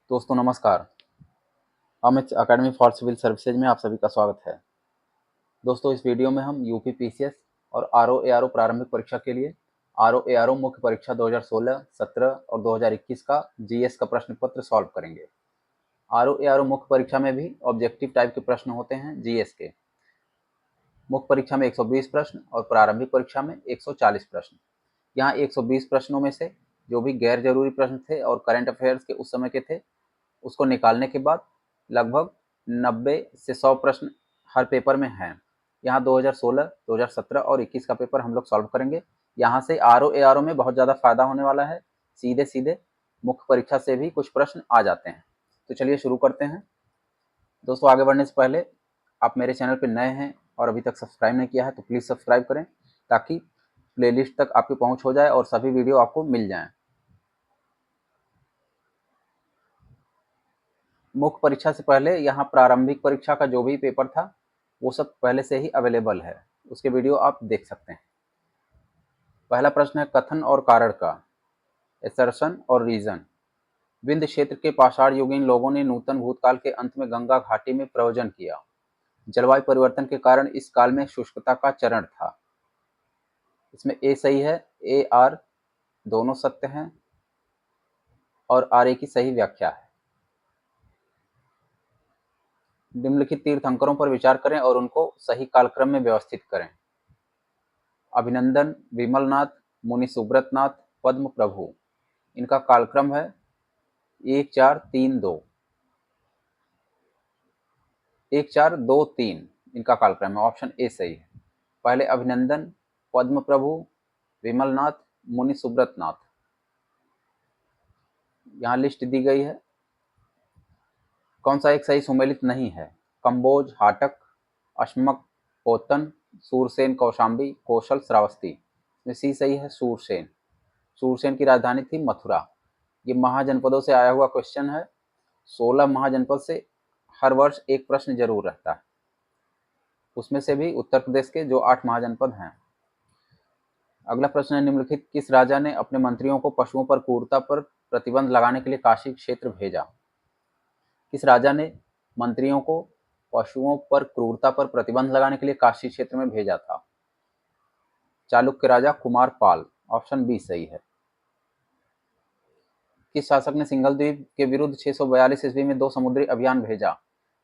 दोस्तों नमस्कार। Amit academy for civil services में आप सभी का स्वागत है। दोस्तों इस वीडियो में हम यूपी पीसीएस और आरओ एआरओ प्रारंभिक परीक्षा के लिए आरओ एआरओ मुख्य परीक्षा 2016, 17 और 2021 का जीएस का प्रश्न पत्र सॉल्व करेंगे। आरओ एआरओ मुख्य परीक्षा में भी ऑब्जेक्टिव टाइप के प्रश्न होते हैं जीएस के। मुख्य परीक्षा में 120 प्रश्न और प्रारंभिक परीक्षा में 140 प्रश्न। यहाँ 120 प्रश्नों में से जो भी गैर जरूरी प्रश्न थे और करंट अफेयर्स के उस समय के थे उसको निकालने के बाद लगभग 90 से 100 प्रश्न हर पेपर में हैं। यहाँ 2016, 2017 और 21 का पेपर हम लोग सॉल्व करेंगे। यहाँ से आरओ एआरओ में बहुत ज़्यादा फायदा होने वाला है। सीधे सीधे मुख्य परीक्षा से भी कुछ प्रश्न आ जाते हैं। तो चलिए शुरू करते हैं। दोस्तों आगे बढ़ने से पहले आप मेरे चैनल पर नए हैं और अभी तक सब्सक्राइब नहीं किया है तो प्लीज़ सब्सक्राइब करें ताकि प्लेलिस्ट तक आपकी पहुँच हो जाए और सभी वीडियो आपको मिल जाएँ। मुख्य परीक्षा से पहले यहाँ प्रारंभिक परीक्षा का जो भी पेपर था वो सब पहले से ही अवेलेबल है, उसके वीडियो आप देख सकते हैं। पहला प्रश्न है कथन और कारण का, एसर्शन और रीजन। विंध्य क्षेत्र के पाषाण युगीन लोगों ने नूतन भूतकाल के अंत में गंगा घाटी में प्रव्रजन किया। जलवायु परिवर्तन के कारण इस काल में शुष्कता का चरण था। इसमें ए सही है, ए आर दोनों सत्य हैं और आर ए की सही व्याख्या है। निम्नलिखित तीर्थंकरों पर विचार करें और उनको सही कालक्रम में व्यवस्थित करें। अभिनंदन, विमलनाथ, मुनि सुब्रतनाथ, पद्म प्रभु। इनका कालक्रम है 1432। 1423 इनका कालक्रम है। ऑप्शन ए सही है। पहले अभिनंदन, पद्म प्रभु, विमलनाथ, मुनि सुब्रतनाथ। यहाँ लिस्ट दी गई है। कौन सा एक सही सुमेलित नहीं है? कंबोज, हाटक, अश्मक, पोतन, सूरसेन कौशाम्बी, कौशल, श्रावस्ती। इसमें सी सही है, सूरसेन। सूरसेन की राजधानी थी मथुरा। ये महाजनपदों से आया हुआ क्वेश्चन है। 16 महाजनपद से हर वर्ष एक प्रश्न जरूर रहता है, उसमें से भी उत्तर प्रदेश के जो 8 महाजनपद हैं। अगला प्रश्न है निम्नलिखित किस राजा ने अपने मंत्रियों को पशुओं पर क्रूरता पर प्रतिबंध लगाने के लिए काशी क्षेत्र भेजा? किस राजा ने मंत्रियों को पशुओं पर क्रूरता पर प्रतिबंध लगाने के लिए काशी क्षेत्र में भेजा था? चालुक्य राजा कुमार पाल। ऑप्शन बी सही है। किस शासक ने सिंघल द्वीप के विरुद्ध 642 ईस्वी में 2 समुद्री अभियान भेजा?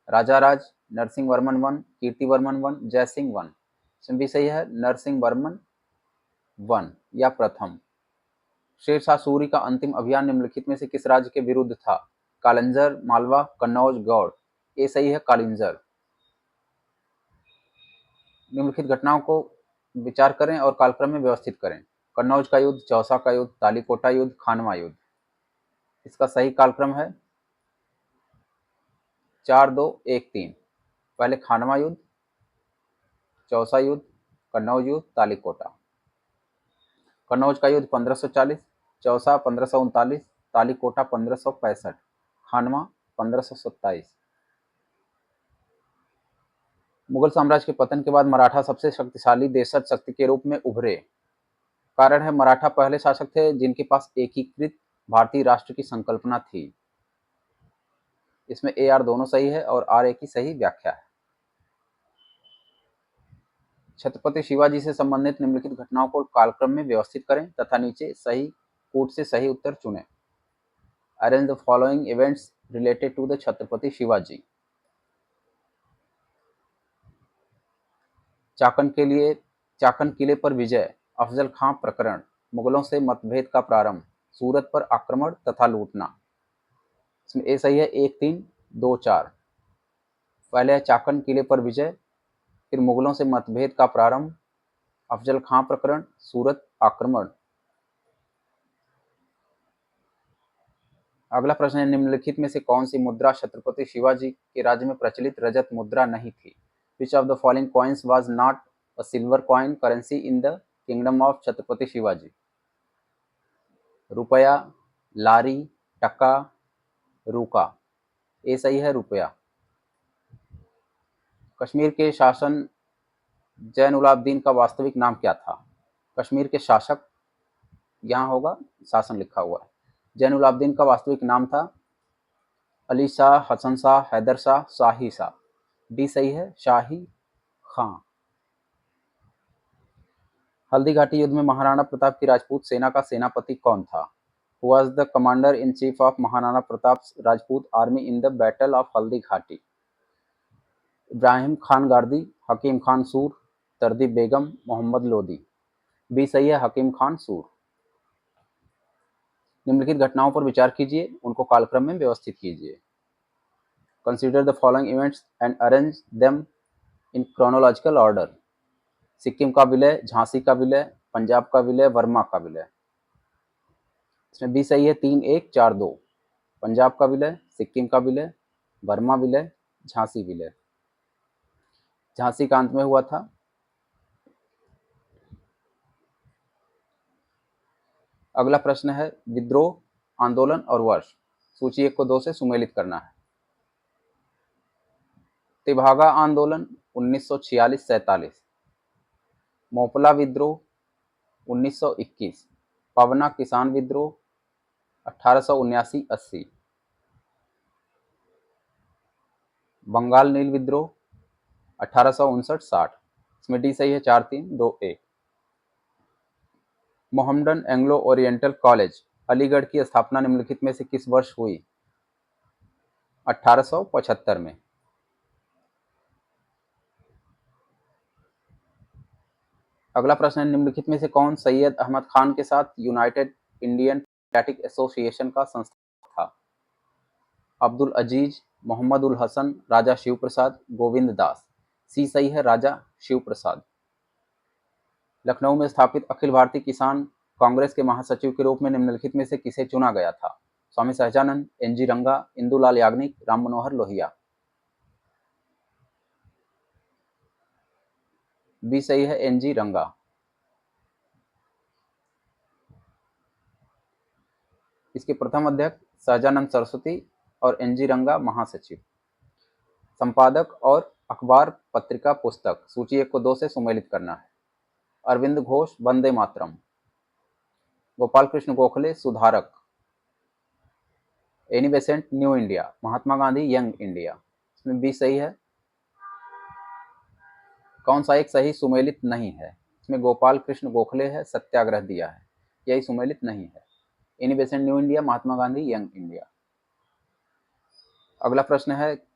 राजा राज, नरसिंह वर्मन वन, कीर्ति वर्मन वन, जयसिंह वन। इसमें भी सही है, नरसिंह वर्मन वन या प्रथम। शेरशाह सूरी का अंतिम अभियान निम्नलिखित में से किस राज्य के विरुद्ध था? कालिंजर, मालवा, कन्नौज, गौड़। ये सही है, कालिंजर। निम्नलिखित घटनाओं को विचार करें और कालक्रम में व्यवस्थित करें। कन्नौज का युद्ध, चौसा का युद्ध, तालीकोटा युद्ध, खानवा युद्ध। इसका सही कालक्रम है 4-2-1-3। पहले खानवा युद्ध, चौसा युद्ध, कन्नौज युद्ध, तालीकोटा। कन्नौज का युद्ध 1540, चौसा 1539, तालीकोटा 1565, खानवा 1527। मुगल साम्राज्य के पतन के बाद मराठा सबसे शक्तिशाली देशज शक्ति के रूप में उभरे। कारण है मराठा पहले शासक थे जिनके पास एकीकृत भारतीय राष्ट्र की संकल्पना थी। इसमें ए आर दोनों सही है और आर ए की सही व्याख्या है। छत्रपति शिवाजी से संबंधित निम्नलिखित घटनाओं को कालक्रम में व्यवस्थित करें तथा नीचे सही कूट से सही उत्तर चुनें। Arrange the following events related to the Chhatrapati Shivaji. Chakan किले पर विजय, अफजल खां प्रकरण, मुगलों से मतभेद का प्रारंभ, सूरत पर आक्रमण तथा लूटना। इसमें ए सही है, 1-3-2-4। पहले है चाकन किले पर विजय, फिर मुगलों से मतभेद का प्रारंभ, अफजल खां प्रकरण, सूरत आक्रमण। अगला प्रश्न है निम्नलिखित में से कौन सी मुद्रा छत्रपति शिवाजी के राज्य में प्रचलित रजत मुद्रा नहीं थी? Which of the following coins was not a silver coin currency in the kingdom of Chhatrapati Shivaji? रुपया, लारी, टका, रूका। ए सही है, रुपया। कश्मीर के शासन जैन उलाब्दीन का वास्तविक नाम क्या था? कश्मीर के शासक, यहाँ होगा शासन लिखा हुआ है। जैन उलाब्दीन का वास्तविक नाम था अली शाह, हसन शाह, हैदर शाह, शाही शाह। डी सही है, शाही खां। हल्दी घाटी युद्ध में महाराणा प्रताप की राजपूत सेना का सेनापति कौन था? Who was the commander in chief of Maharana Pratap Rajput army in the battle of Haldi Ghati? Ibrahim Khan गारदी, हकीम खान सूर, तरदीप बेगम, मोहम्मद लोदी। बी सही है, हकीम खान सूर। निम्नलिखित घटनाओं पर विचार कीजिए, उनको कालक्रम में व्यवस्थित कीजिए। Consider the following events and arrange them in chronological order. Sikkim का विलय, झांसी का विलय, पंजाब का विलय, वर्मा का विलय। इसमें बी सही है, 3-1-4-2। पंजाब का विलय, सिक्किम का विलय, वर्मा विलय, झांसी विलय। झांसी का अंत में हुआ था। अगला प्रश्न है विद्रोह, आंदोलन और वर्ष। सूची 1 को 2 से सुमेलित करना है। तेभागा आंदोलन 1946-47, मोपला विद्रोह 1921, पवना किसान विद्रोह 1879-80, बंगाल नील विद्रोह 1859-60। इसमें डी सही है, 4-3-2-1। Mohammedan Anglo oriental college Aligarh की स्थापना निम्नलिखित में से किस वर्ष हुई? 1875 में। अगला प्रश्न है निम्नलिखित में से कौन सैयद अहमद खान के साथ यूनाइटेड इंडियन पैट्रियाटिक एसोसिएशन का संस्थापक था? अब्दुल अजीज, मोहम्मद उल हसन, राजा शिव प्रसाद, गोविंद दास। सी सही है, राजा शिव प्रसाद। लखनऊ में स्थापित अखिल भारतीय किसान कांग्रेस के महासचिव के रूप में निम्नलिखित में से किसे चुना गया था? स्वामी सहजानंद, एनजी रंगा, इंदुलाल याग्निक, राम मनोहर लोहिया। बी सही है, एनजी रंगा। इसके प्रथम अध्यक्ष सहजानंद सरस्वती और एनजी रंगा महासचिव। संपादक और अखबार, पत्रिका, पुस्तक। सूची 1 को 2 से सुमेलित करना है। अरविंद घोष, वंदे मातरम। गोपाल कृष्ण गोखले, सुधारक। Annie Besant, New India. Mahatma Gandhi, Young India. इसमें बी सही है। कौन सा एक सही सुमेलित नहीं है? इसमें गोपाल कृष्ण गोखले है, सत्याग्रह दिया है, यही सुमेलित नहीं है। Any Besant, New India, Mahatma Gandhi, Young India. अगला प्रश्न है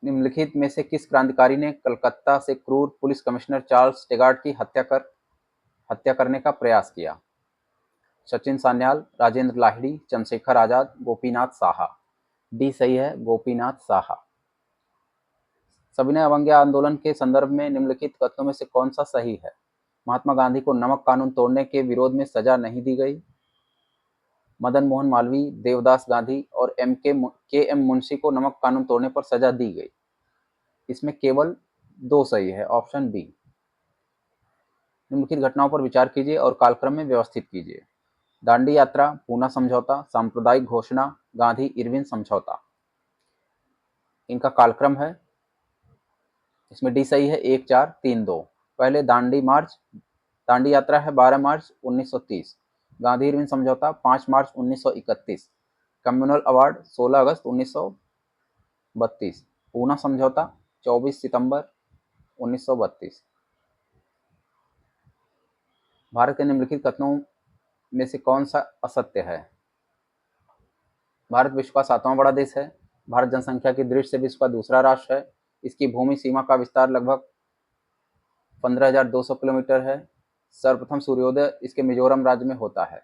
निम्नलिखित में से किस क्रांतिकारी ने कलकत्ता से क्रूर पुलिस कमिश्नर चार्ल्स टेगार्ट की हत्या करने का प्रयास किया? सचिन सान्याल, राजेंद्र लाहिड़ी, चंद्रशेखर आजाद, गोपीनाथ साहा। डी सही है, गोपीनाथ साहा। सविनय अवज्ञा आंदोलन के संदर्भ में निम्नलिखित कथनों में से कौन सा सही है? महात्मा गांधी को नमक कानून तोड़ने के विरोध में सजा नहीं दी गई। मदन मोहन मालवीय, देवदास गांधी और के एम मुंशी को नमक कानून तोड़ने पर सजा दी गई। इसमें केवल 2 सही है, ऑप्शन बी। निम्नलिखित घटनाओं पर विचार कीजिए और कालक्रम में व्यवस्थित कीजिए। दांडी यात्रा, पूना समझौता, सांप्रदायिक घोषणा, गांधी इरविन समझौता। इनका कालक्रम है, इसमें डी सही है, 1-4-3-2। पहले दांडी मार्च, दांडी यात्रा है 12 मार्च 1930, गांधी इरविन समझौता 5 मार्च 1931, कम्युनल अवार्ड 16 अगस्त 1932, पूना समझौता 24 सितंबर 1932। भारत के निम्नलिखित कथनों में से कौन सा असत्य है? भारत विश्व का 7वां बड़ा देश है। भारत जनसंख्या की दृष्टि से विश्व का दूसरा राष्ट्र है। इसकी भूमि सीमा का विस्तार लगभग 15,200 किलोमीटर है। सर्वप्रथम सूर्योदय इसके मिजोरम राज्य में होता है।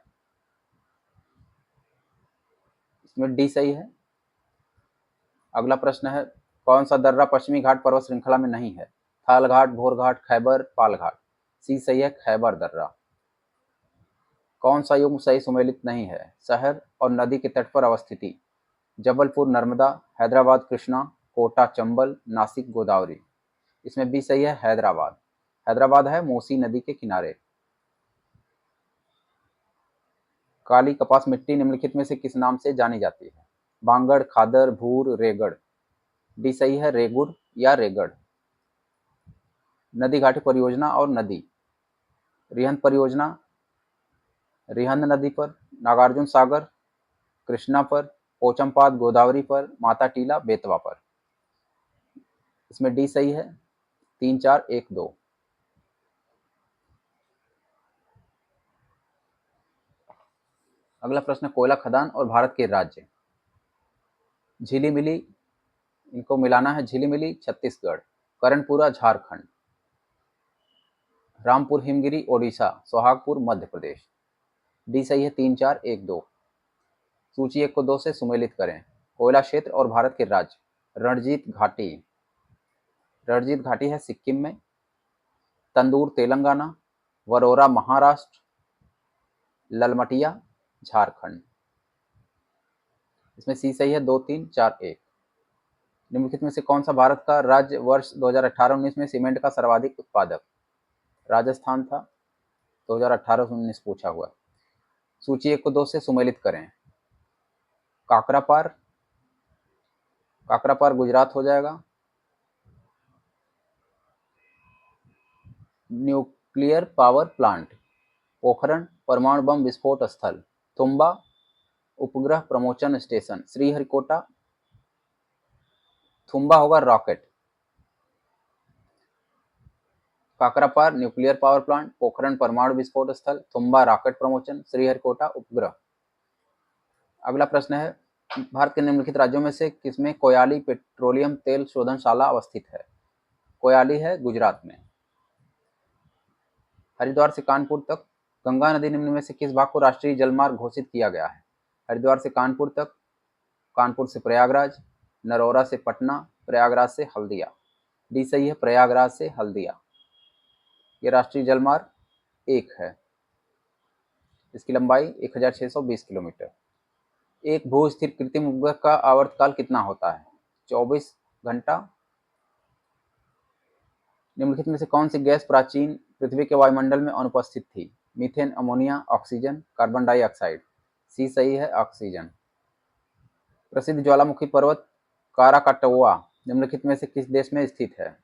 इसमें डी सही है। अगला प्रश्न है कौन सा दर्रा पश्चिमी घाट पर्वत श्रृंखला में नहीं है? थाल घाट, भोर घाट, खैबर, पाल घाट। सी सही है, खैबर दर्रा। कौन सा युग्म सही सुमेलित नहीं है? शहर और नदी के तट पर अवस्थिति। जबलपुर नर्मदा, हैदराबाद कृष्णा, कोटा चंबल, नासिक गोदावरी। इसमें बी सही है, हैदराबाद। हैदराबाद है मूसी नदी के किनारे। काली कपास मिट्टी निम्नलिखित में से किस नाम से जानी जाती है? बांगड़, खादर, भूर, रेगड़। डी सही है, रेगुड़ या रेगड़। नदी घाटी परियोजना और नदी। रिहंद परियोजना रिहंद नदी पर, नागार्जुन सागर कृष्णा पर, पोचमपाद गोदावरी पर, माता टीला बेतवा पर। इसमें डी सही है। 3 4 1 2। अगला प्रश्न, कोयला खदान और भारत के राज्य। झिलीमिली, इनको मिलाना है, झिलीमिली छत्तीसगढ़, करणपुरा झारखंड, रामपुर हिमगिरी ओडिशा, सोहागपुर मध्य प्रदेश। डी सही है। 3 4 1 2। सूची 1 को 2 से सुमेलित करें। कोयला क्षेत्र और भारत के राज्य। रणजीत घाटी, रणजीत घाटी है सिक्किम में, तंदूर तेलंगाना, वरोरा महाराष्ट्र, ललमटिया झारखंड। इसमें सी सही है। 2 3 4 1। निम्नलिखित में से कौन सा भारत का राज्य वर्ष 2018-19 में सीमेंट का सर्वाधिक उत्पादक? राजस्थान था। 2018-19 पूछा हुआ। सूची 1 को 2 से सुमेलित करें। काकरापार, काकरापार गुजरात हो जाएगा। न्यूक्लियर पावर प्लांट, पोखरण परमाणु बम विस्फोट स्थल, तुम्बा उपग्रह प्रमोचन स्टेशन, श्रीहरिकोटा, तुम्बा होगा rocket. Kakrapar nuclear power plant, Pokhran परमाणु विस्फोट स्थल, तुम्बा रॉकेट प्रमोचन, श्रीहरिकोटा उपग्रह। अगला प्रश्न है, भारत के निम्नलिखित राज्यों में से किसमें कोयाली पेट्रोलियम तेल शोधनशाला अवस्थित है? कोयाली है गुजरात में। हरिद्वार से कानपुर तक गंगा नदी निम्न में से किस भाग को राष्ट्रीय जलमार्ग घोषित किया गया है? हरिद्वार से कानपुर तक, कानपुर से प्रयागराज, नरौरा से पटना, प्रयागराज से हल्दिया। डी सही है। प्रयागराज से हल्दिया। ये राष्ट्रीय जलमार्ग 1 है। इसकी लंबाई 1620 किलोमीटर। एक भू स्थिर कृत्रिम उपग्रह का आवर्तकाल कितना होता है? 24 घंटा। निम्नलिखित में से कौन सी गैस प्राचीन पृथ्वी के वायुमंडल में अनुपस्थित थी? Methane, ammonia, oxygen, carbon dioxide. C सही है। ऑक्सीजन। प्रसिद्ध ज्वालामुखी पर्वत काराकाटोआ निम्नलिखित में से किस देश में स्थित है?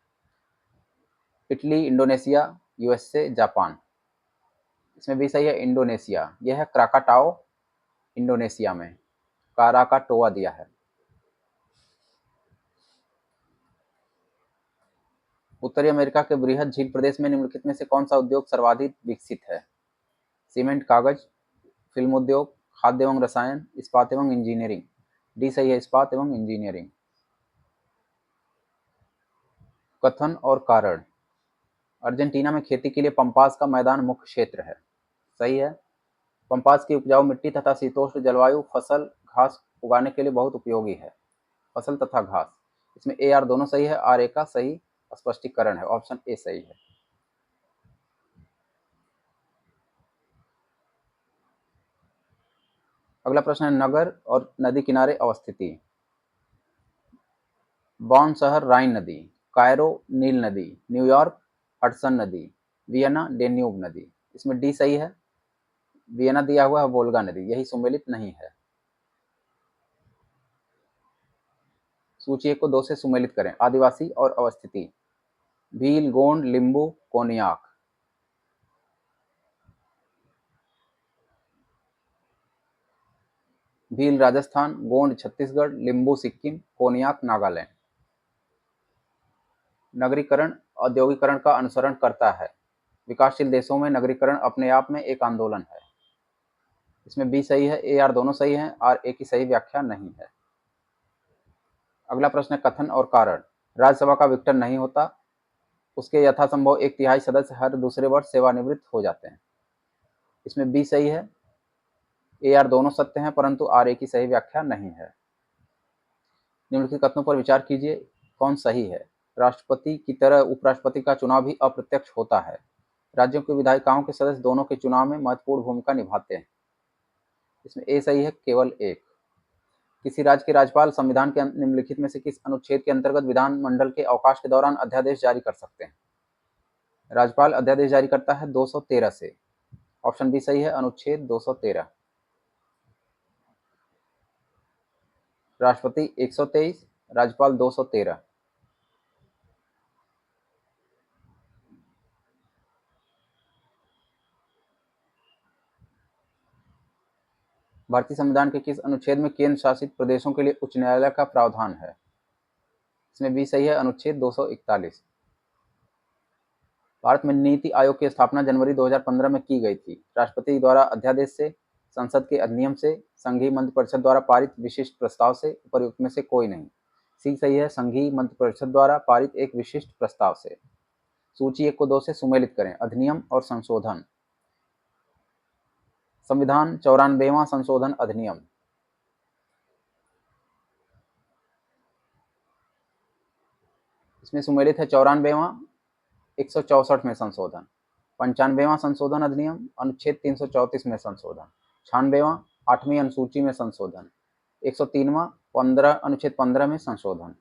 Italy, Indonesia, USA, Japan. इसमें भी सही है। इंडोनेशिया। यह है क्राकाटाओ, इंडोनेशिया में। काराकाटोआ दिया है। उत्तरी अमेरिका के बृहद झील प्रदेश में निम्नलिखित में से कौन सा उद्योग सर्वाधिक विकसित है? सीमेंट, कागज, फिल्म उद्योग, खाद्य एवं रसायन, इस्पात एवं इंजीनियरिंग। डी सही है। इस्पात एवं इंजीनियरिंग। कथन और कारण। अर्जेंटीना में खेती के लिए पंपास का मैदान मुख्य क्षेत्र है। सही है। पंपास की उपजाऊ मिट्टी तथा शीतोष्ण जलवायु फसल घास उगाने के लिए बहुत उपयोगी है। फसल तथा घास। इसमें ए आर दोनों सही है। आर ए का सही स्पष्टीकरण है। ऑप्शन ए सही है। अगला प्रश्न है, नगर और नदी किनारे अवस्थिति। बॉन शहर राइन नदी, कायरो नील नदी, न्यूयॉर्क हडसन नदी, वियना डेन्यूब नदी। इसमें डी सही है। वियना दिया हुआ है वोल्गा नदी, यही सुमेलित नहीं है। सूची 1 को 2 से सुमेलित करें। आदिवासी और अवस्थिति। भील, गोंड, लिंबू, कोनियाक। भील राजस्थान, गोंड छत्तीसगढ़, लिंबू सिक्किम, कोनियाक नागालैंड। नगरीकरण औद्योगिकरण का अनुसरण करता है। विकासशील देशों में नगरीकरण अपने आप में एक आंदोलन है। इसमें बी सही है। ए आर दोनों सही हैं। आर ए की सही व्याख्या नहीं है। अगला प्रश्न है, कथन और कारण। राज्यसभा का विघटन नहीं होता, उसके यथासंभव 1/3 सदस्य हर दूसरे वर्ष सेवानिवृत्त हो जाते हैं। इसमें बी सही है। ए आर दोनों सत्य हैं, परंतु आर ए की सही व्याख्या नहीं है। निम्नलिखित कथनों पर विचार कीजिए, कौन सही है? राष्ट्रपति की तरह उपराष्ट्रपति का चुनाव भी अप्रत्यक्ष होता है। राज्यों के विधायिकाओं के सदस्य दोनों के चुनाव में महत्वपूर्ण भूमिका निभाते हैं। इसमें ए सही है। केवल एक। किसी राज्य के राज्यपाल संविधान के निम्नलिखित में से किस अनुच्छेद के अंतर्गत विधानमंडल के अवकाश के दौरान अध्यादेश जारी कर सकते हैं? राज्यपाल अध्यादेश जारी करता है 213 से। ऑप्शन बी सही है। अनुच्छेद 213। राष्ट्रपति 123, राज्यपाल 213। भारतीय संविधान के किस अनुच्छेद में केंद्र शासित प्रदेशों के लिए उच्च न्यायालय का प्रावधान है? इसमें बी सही है, अनुच्छेद 241। भारत में नीति आयोग की स्थापना जनवरी 2015 में की गई थी। राष्ट्रपति द्वारा अध्यादेश से, संसद के अधिनियम से, संघीय मंत्रिपरिषद द्वारा पारित विशिष्ट प्रस्ताव से उपर्युक्त में से कोई नहीं। सी सही है, संघीय मंत्रिपरिषद द्वारा पारित एक विशिष्ट प्रस्ताव से। सूची 1 को 2 से सुमेलित करें। अधिनियम और संशोधन। संविधान 94वां संशोधन अधिनियम। इसमें सुमेलित है 94वां 164 में संशोधन, 95वां संशोधन अधिनियम, अनुच्छेद 334 में संशोधन, 96वां 8वीं अनुसूची में संशोधन, 103वां अनुच्छेद 15 में संशोधन।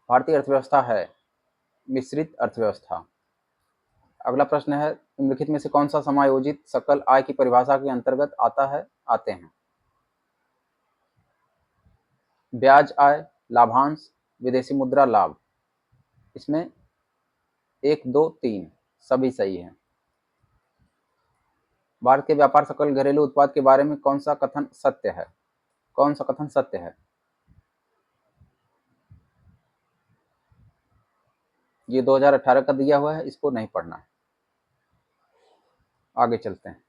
भारतीय अर्थव्यवस्था है मिश्रित अर्थव्यवस्था। अगला प्रश्न है, निम्नलिखित में से कौन सा समायोजित सकल आय की परिभाषा के अंतर्गत आते हैं? ब्याज आय, लाभांश, विदेशी मुद्रा लाभ। इसमें 1, 2, 3 सभी सही है। भारत के व्यापार सकल घरेलू उत्पाद के बारे में कौन सा कथन सत्य है? कौन सा कथन सत्य है? ये 2018 का दिया हुआ है, इसको नहीं पढ़ना है। आगे चलते हैं।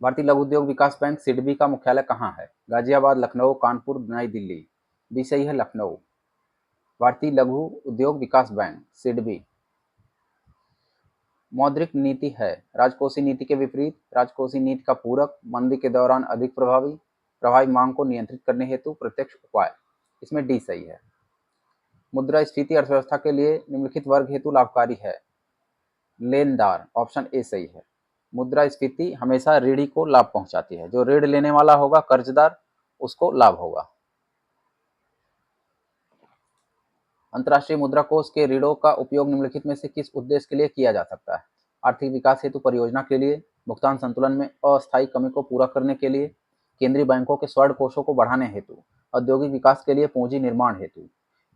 भारतीय लघु उद्योग विकास बैंक सिडबी का मुख्यालय कहाँ है? गाजियाबाद, लखनऊ, कानपुर, नई दिल्ली। बी सही है, लखनऊ। भारतीय लघु उद्योग विकास बैंक सिडबी। मौद्रिक नीति है राजकोषीय नीति के विपरीत, राजकोषीय नीति का पूरक, मंदी के दौरान अधिक प्रभावी मांग को नियंत्रित करने हेतु प्रत्यक्ष उपाय। इसमें डी सही है। मुद्रास्फीति अर्थव्यवस्था के लिए निम्नलिखित वर्ग हेतु लाभकारी है। लेनदार, ऑप्शन ए सही है। मुद्रास्फीति हमेशा ऋणी को लाभ पहुंचाती है। जो ऋण लेने वाला होगा, कर्जदार, उसको लाभ होगा। अंतर्राष्ट्रीय मुद्रा कोष के ऋणों का उपयोग निम्नलिखित में से किस उद्देश्य के लिए किया जा सकता है? आर्थिक विकास हेतु परियोजना के लिए, भुगतान संतुलन में अस्थायी कमी को पूरा करने के लिए, केंद्रीय बैंकों के स्वर्ण कोषों को बढ़ाने हेतु, औद्योगिक विकास के लिए, पूंजी निर्माण हेतु।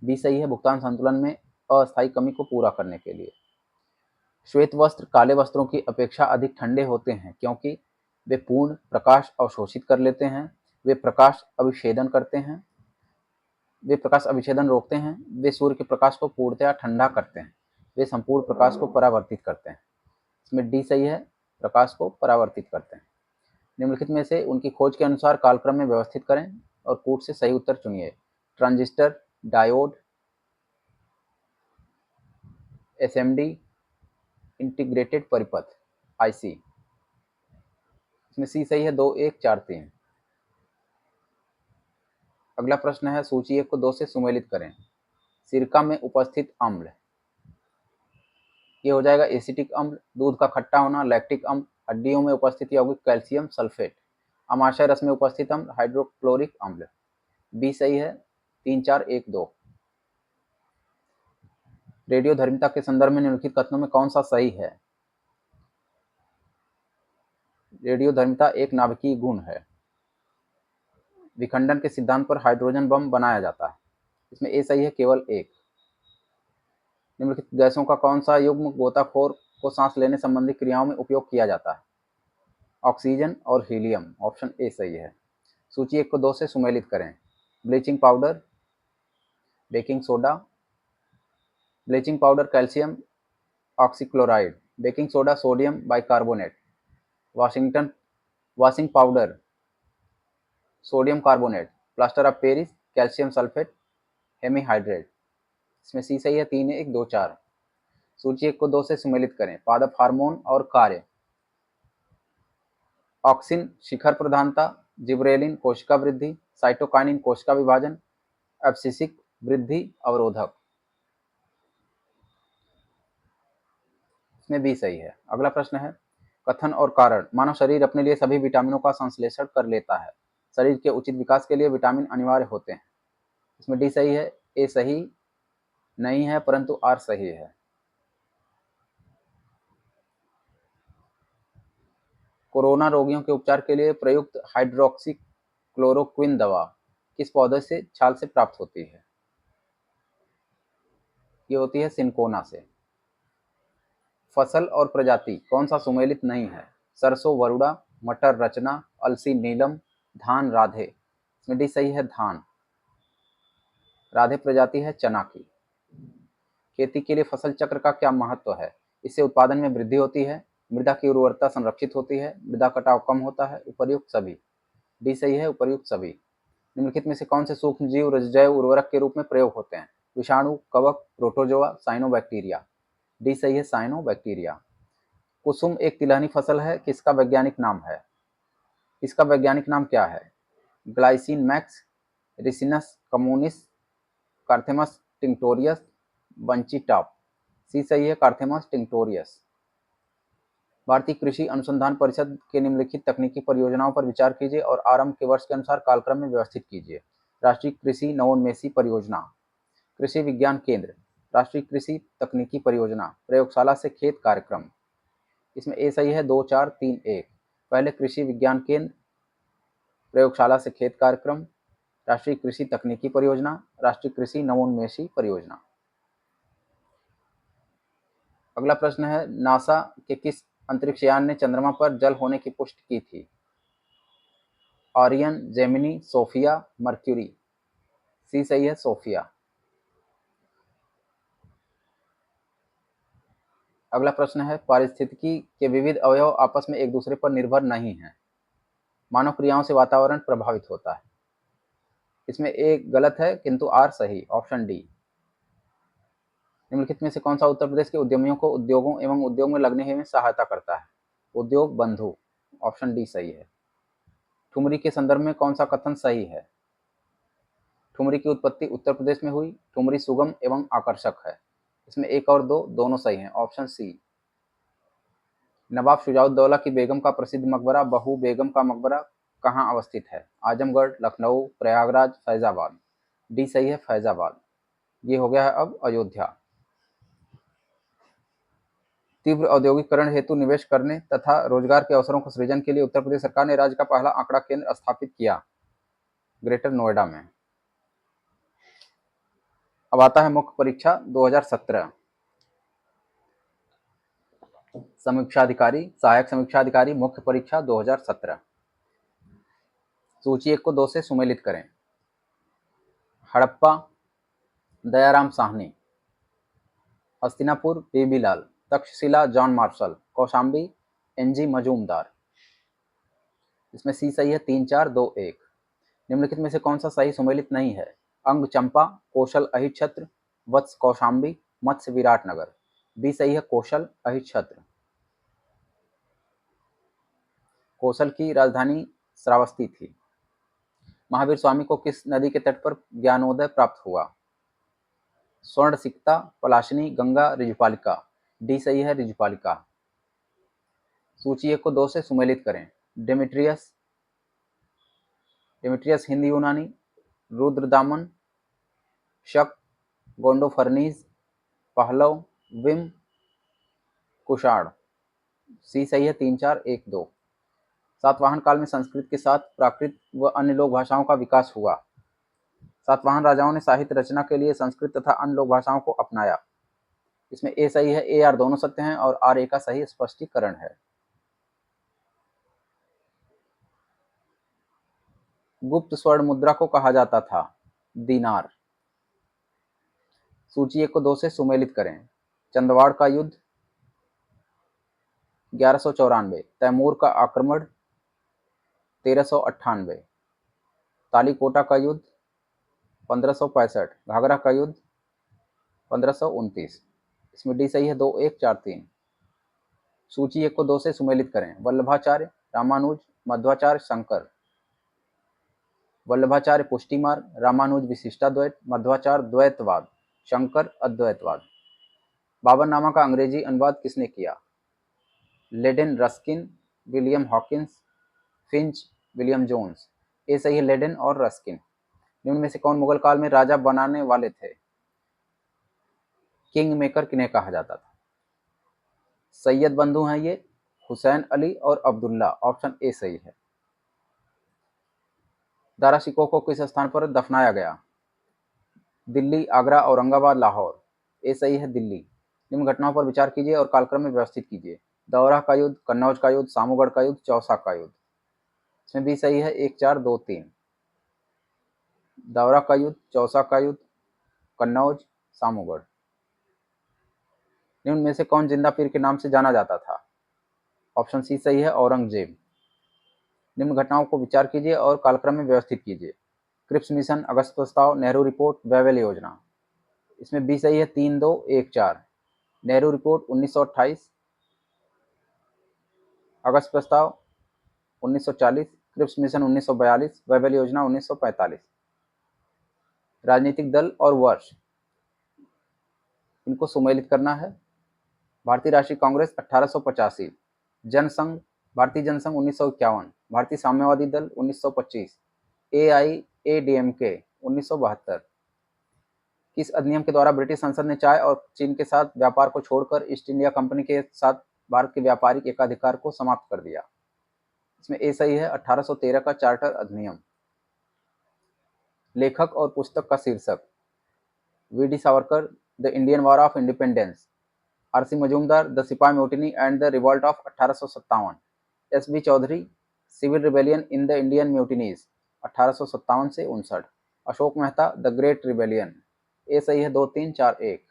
बी सही है, भुगतान संतुलन में अस्थायी कमी को पूरा करने के लिए। श्वेत वस्त्र काले वस्त्रों की अपेक्षा अधिक ठंडे होते हैं क्योंकि वे पूर्ण प्रकाश अवशोषित कर लेते हैं, वे प्रकाश अभिछेदन रोकते हैं, वे सूर्य के प्रकाश को पूर्णतया ठंडा करते हैं, वे संपूर्ण प्रकाश को परावर्तित करते हैं। इसमें डी सही है, प्रकाश को परावर्तित करते हैं। निम्नलिखित में से उनकी खोज के अनुसार कालक्रम में व्यवस्थित करें और कूट से सही उत्तर चुनिए। ट्रांजिस्टर, डायोड, एसएमडी, इंटीग्रेटेड परिपथ, आईसी। इसमें सी सही है, 2, 1, 4, 3। अगला प्रश्न है, सूची 1 को 2 से सुमेलित करें। सिरका में उपस्थित अम्ल, ये हो जाएगा एसिटिक अम्ल। दूध का खट्टा होना, लैक्टिक अम्ल। हड्डियों में उपस्थित यौगिक कैल्शियम सल्फेट। अमाशय रस में उपस्थित अम्ल, हाइड्रोक्लोरिक अम्ल। बी सही है, 3, 4, 1, 2। रेडियोधर्मिता के संदर्भ में निम्नलिखित कथनों में कौन सा सही है? रेडियोधर्मिता एक नाभिकीय गुण है। विखंडन के सिद्धांत पर हाइड्रोजन बम बनाया जाता है। इसमें ए सही है, केवल एक। निम्नलिखित गैसों का कौन सा युग्म गोताखोर को सांस लेने संबंधी क्रियाओं में उपयोग किया जाता है? ऑक्सीजन और हीलियम, ऑप्शन ए सही है। सूची 1 को 2 से सुमेलित करें। Bleaching powder, baking soda. Bleaching powder calcium oxychloride, baking soda sodium bicarbonate. Washing powder sodium carbonate. Plaster of Paris calcium sulphate, hemihydrate. इसमें सी सही है, 3, 1, 2, 4। सूची 1 को 2 से सुमेलित करें। पादप हार्मोन और कार्य। ऑक्सिन शिखर प्रधानता, जिब्रेलिन कोशिका वृद्धि, साइटोकाइनिन कोशिका विभाजन, एब्सिसिक वृद्धि अवरोधक। इसमें बी सही है। अगला प्रश्न है, कथन और कारण। मानव शरीर अपने लिए सभी विटामिनों का संश्लेषण कर लेता है। शरीर के उचित विकास के लिए विटामिन अनिवार्य होते हैं। इसमें डी सही है, ए सही नहीं है परंतु आर सही है। कोरोना रोगियों के उपचार के लिए प्रयुक्त हाइड्रोक्सी क्लोरोक्विन दवा किस पौधे से छाल से प्राप्त होती है? ये होती है सिनकोना से। फसल और प्रजाति कौन सा सुमेलित नहीं है? सरसों, वरुणा, मटर रचना, अलसी नीलम, धान राधे। इसमें डी सही है धान। राधे प्रजाति है चना की। खेती के लिए फसल चक्र का क्या महत्व है? इससे उत्पादन में वृद्धि होती है, मृदा की उर्वरता संरक्षित होती है, मृदा कटाव कम होता है, उपर्युक्त सभी। डी सही है उपर्युक्त सभी। निम्नलिखित में से कौन से सूक्ष्म जीव जैव उर्वरक के रूप में प्रयोग होते हैं? विषाणु, कवक, प्रोटोजोआ, साइनोबैक्टीरिया। डी सही है साइनोबैक्टीरिया। कुसुम एक तिलहनी फसल है, किसका वैज्ञानिक नाम है? इसका वैज्ञानिक नाम क्या है? Glycine max, Ricinus communis, Carthamus tinctorius, bunchy top. C सही है कार्थेमस टिंक्टोरियस। भारतीय कृषि अनुसंधान परिषद के निम्नलिखित तकनीकी परियोजनाओं पर विचार कीजिए और आरंभ के वर्ष के अनुसार कालक्रम में व्यवस्थित कीजिए। राष्ट्रीय कृषि नवोन्मेषी परियोजना, कृषि विज्ञान केंद्र, राष्ट्रीय कृषि तकनीकी परियोजना, प्रयोगशाला से खेत कार्यक्रम। इसमें ए सही है 2 4 3 1। पहले कृषि विज्ञान केंद्र, प्रयोगशाला से खेत कार्यक्रम, राष्ट्रीय कृषि तकनीकी परियोजना, राष्ट्रीय कृषि नवोन्मेषी परियोजना। अगला प्रश्न है, नासा के किस अंतरिक्ष यान ने चंद्रमा पर जल होने की पुष्टि की थी? Orion, Gemini, Sophia, Mercury. C सही है सोफिया। अगला प्रश्न है, पारिस्थितिकी के विविध अवयव आपस में एक दूसरे पर निर्भर नहीं हैं। मानव क्रियाओं से वातावरण प्रभावित होता है। इसमें एक गलत है किंतु आर सही, ऑप्शन डी। निम्नलिखित में से कौन सा उत्तर प्रदेश के उद्यमियों को उद्योगों एवं उद्योग में लगने में सहायता करता है? उद्योग बंधु, ऑप्शन डी सही है। ठुमरी के संदर्भ में कौन सा कथन सही है? ठुमरी की उत्पत्ति उत्तर प्रदेश में हुई, ठुमरी सुगम एवं आकर्षक है। इसमें एक और दो दोनों सही हैं, ऑप्शन सी। नवाब शुजाउद्दौला की बेगम का प्रसिद्ध मकबरा बहू बेगम का मकबरा कहाँ अवस्थित है? आजमगढ़, लखनऊ, प्रयागराज, फैजाबाद। डी सही है फैजाबाद। ये हो गया है अब अयोध्या। तीव्र औद्योगिकरण हेतु निवेश करने तथा रोजगार के अवसरों को सृजन के लिए उत्तर प्रदेश सरकार ने राज्य का पहला आंकड़ा केंद्र स्थापित किया, ग्रेटर नोएडा में। अब आता है मुख्य परीक्षा 2017। समीक्षाधिकारी, सहायक समीक्षाधिकारी, मुख्य परीक्षा 2017। सूची 1 को 2 से सुमेलित करें। Harappa, Dayaram Sahni. Hastinapur, B B Lal. Taxila, John Marshall. Kaushambi, N G Majumdar. इसमें सी सही है 3 4 2 1। निम्नलिखित में से कौन सा सही सुमेलित नहीं है? अंग चंपा, कौशल अहिच्छत्र, वत्स कौशाम्बी, मत्स्य विराटनगर। बी सही है कौशल अहिच्छत्र। कौशल की राजधानी श्रावस्ती थी। महावीर स्वामी को किस नदी के तट पर ज्ञानोदय प्राप्त हुआ? स्वर्ण सिक्ता, पलाशिनी, गंगा, ऋजुपालिका। डी सही है ऋजुपालिका। सूची 1 को 2 से सुमेलित करें। डेमेट्रियस, डेमेट्रियस हिंद यूनानी, रुद्रदामन, शक, गोंडोफर्नीज, पहलव, विम, कुषाण। सी सही है 3 4 1 2। सातवाहन काल में संस्कृत के साथ प्राकृत व अन्य लोक भाषाओं का विकास हुआ। सातवाहन राजाओं ने साहित्य रचना के लिए संस्कृत तथा अन्य लोक भाषाओं को अपनाया। इसमें ए सही है, ए आर दोनों सत्य हैं और आर ए का सही स्पष्टीकरण है। गुप्त स्वर्ण मुद्रा को कहा जाता था दीनार। सूची 1 को 2 से सुमेलित करें। चंदवाड़ का युद्ध 1194, तैमूर का आक्रमण 1398, तालीकोटा का युद्ध 1565, घाघरा का युद्ध 1529। इसमें डी सही है 2 1 4 3। सूची 1 को 2 से सुमेलित करें। वल्लभाचार्य, रामानुज, मध्वाचार्य, शंकर। वल्लभाचार्य पुष्टि मार्ग, रामानुज विशिष्टाद्वैत, मध्वाचार्य द्वैतवाद, शंकर अद्वैतवाद। बाबरनामा का अंग्रेजी अनुवाद किसने किया? Leyden Ruskin, William Hawkins, Finch, William Jones. ये सही है लेडेन और रस्किन। निम्न में से कौन मुगल काल में राजा बनाने वाले थे? किंग मेकर किन्हें कहा जाता था? सैयद बंधु हैं ये, हुसैन अली और अब्दुल्ला। ऑप्शन ए सही है। दारा शिकोह को किस स्थान पर दफनाया गया? दिल्ली, आगरा, औरंगाबाद, लाहौर। ए सही है दिल्ली। निम्न घटनाओं पर विचार कीजिए और कालक्रम में व्यवस्थित कीजिए। दौरा का युद्ध, कन्नौज का युद्ध, सामूगढ़ का युद्ध, चौसा का युद्ध। इसमें भी सही है 1 4 2 3। दौरा का युद्ध, चौसा का युद्ध, कन्नौज, सामूगढ़। निम्न में से कौन जिंदा पीर के नाम से जाना जाता था? ऑप्शन सी सही है, औरंगजेब। निम्न घटनाओं को विचार कीजिए और कालक्रम में व्यवस्थित कीजिए। क्रिप्स मिशन, अगस्त प्रस्ताव, नेहरू रिपोर्ट, वेवेल योजना। इसमें बी सही है 3 2 1 4। नेहरू रिपोर्ट 1928, अगस्त प्रस्ताव 1940, क्रिप्स मिशन 1942, वेवेल योजना 1945। राजनीतिक दल और वर्ष इनको सुमेलित करना है। भारतीय राष्ट्रीय कांग्रेस 1885, जनसंघ, भारतीय जनसंघ 1951, भारतीय साम्यवादी दल 1925, AIADMK 1972। किस अधिनियम के द्वारा ब्रिटिश संसद ने चाय और चीन के साथ व्यापार को छोड़कर ईस्ट इंडिया कंपनी के साथ भारत के व्यापारिक एकाधिकार को समाप्त कर दिया? इसमें ए सही है 1813 का चार्टर अधिनियम। लेखक और पुस्तक का शीर्षक? V D. Savarkar, the Indian war of independence. R C. Majumdar, the sipahi mutiny and the revolt of 1857। S B. Chaudhari, civil rebellion in the Indian mutinies 1857 से 59। Ashok Mehta, the great rebellion. A सही है 2 3 4 1।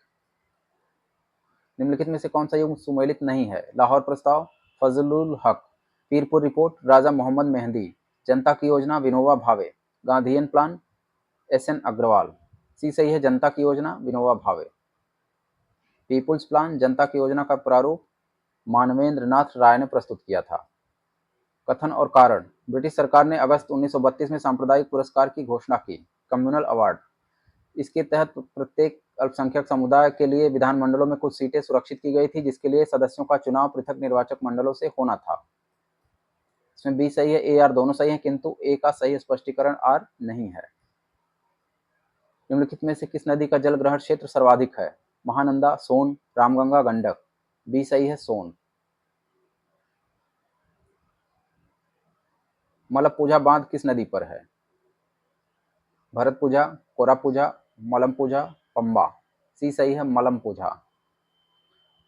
निम्नलिखित में से कौन सा युग सुमेलित नहीं है? लाहौर प्रस्ताव, फजलुल हक, पीरपुर रिपोर्ट, राजा मोहम्मद मेहंदी, जनता की योजना, Vinoba Bhave, Gandhian plan, SN Agarwal. सी सही है जनता की योजना, विनोबा भावे। पीपुल्स प्लान, जनता की योजना का प्रारूप मानवेंद्र नाथ राय ने प्रस्तुत किया था। कथन और कारण? ब्रिटिश सरकार ने अगस्त 1932 में सांप्रदायिक पुरस्कार की घोषणा की, कम्युनल अवार्ड। इसके तहत प्रत्येक अल्पसंख्यक समुदाय के लिए विधानमंडलों में कुछ सीटें सुरक्षित की गई थी, जिसके लिए सदस्यों का चुनाव पृथक निर्वाचक मंडलों से होना था। इसमें बी सही है, ए आर दोनों सही है, किंतु ए का सही स्पष्टीकरण आर नहीं है। निम्नलिखित में से किस नदी का जल ग्रहण क्षेत्र सर्वाधिक है? महानंदा, सोन, रामगंगा, गंडक। बी सही है सोन। मलप्रभा बांध किस नदी पर है? भरतपुझा, कोरापुझा, मलमपुझा, पंबा। सी सही है मलमपुझा।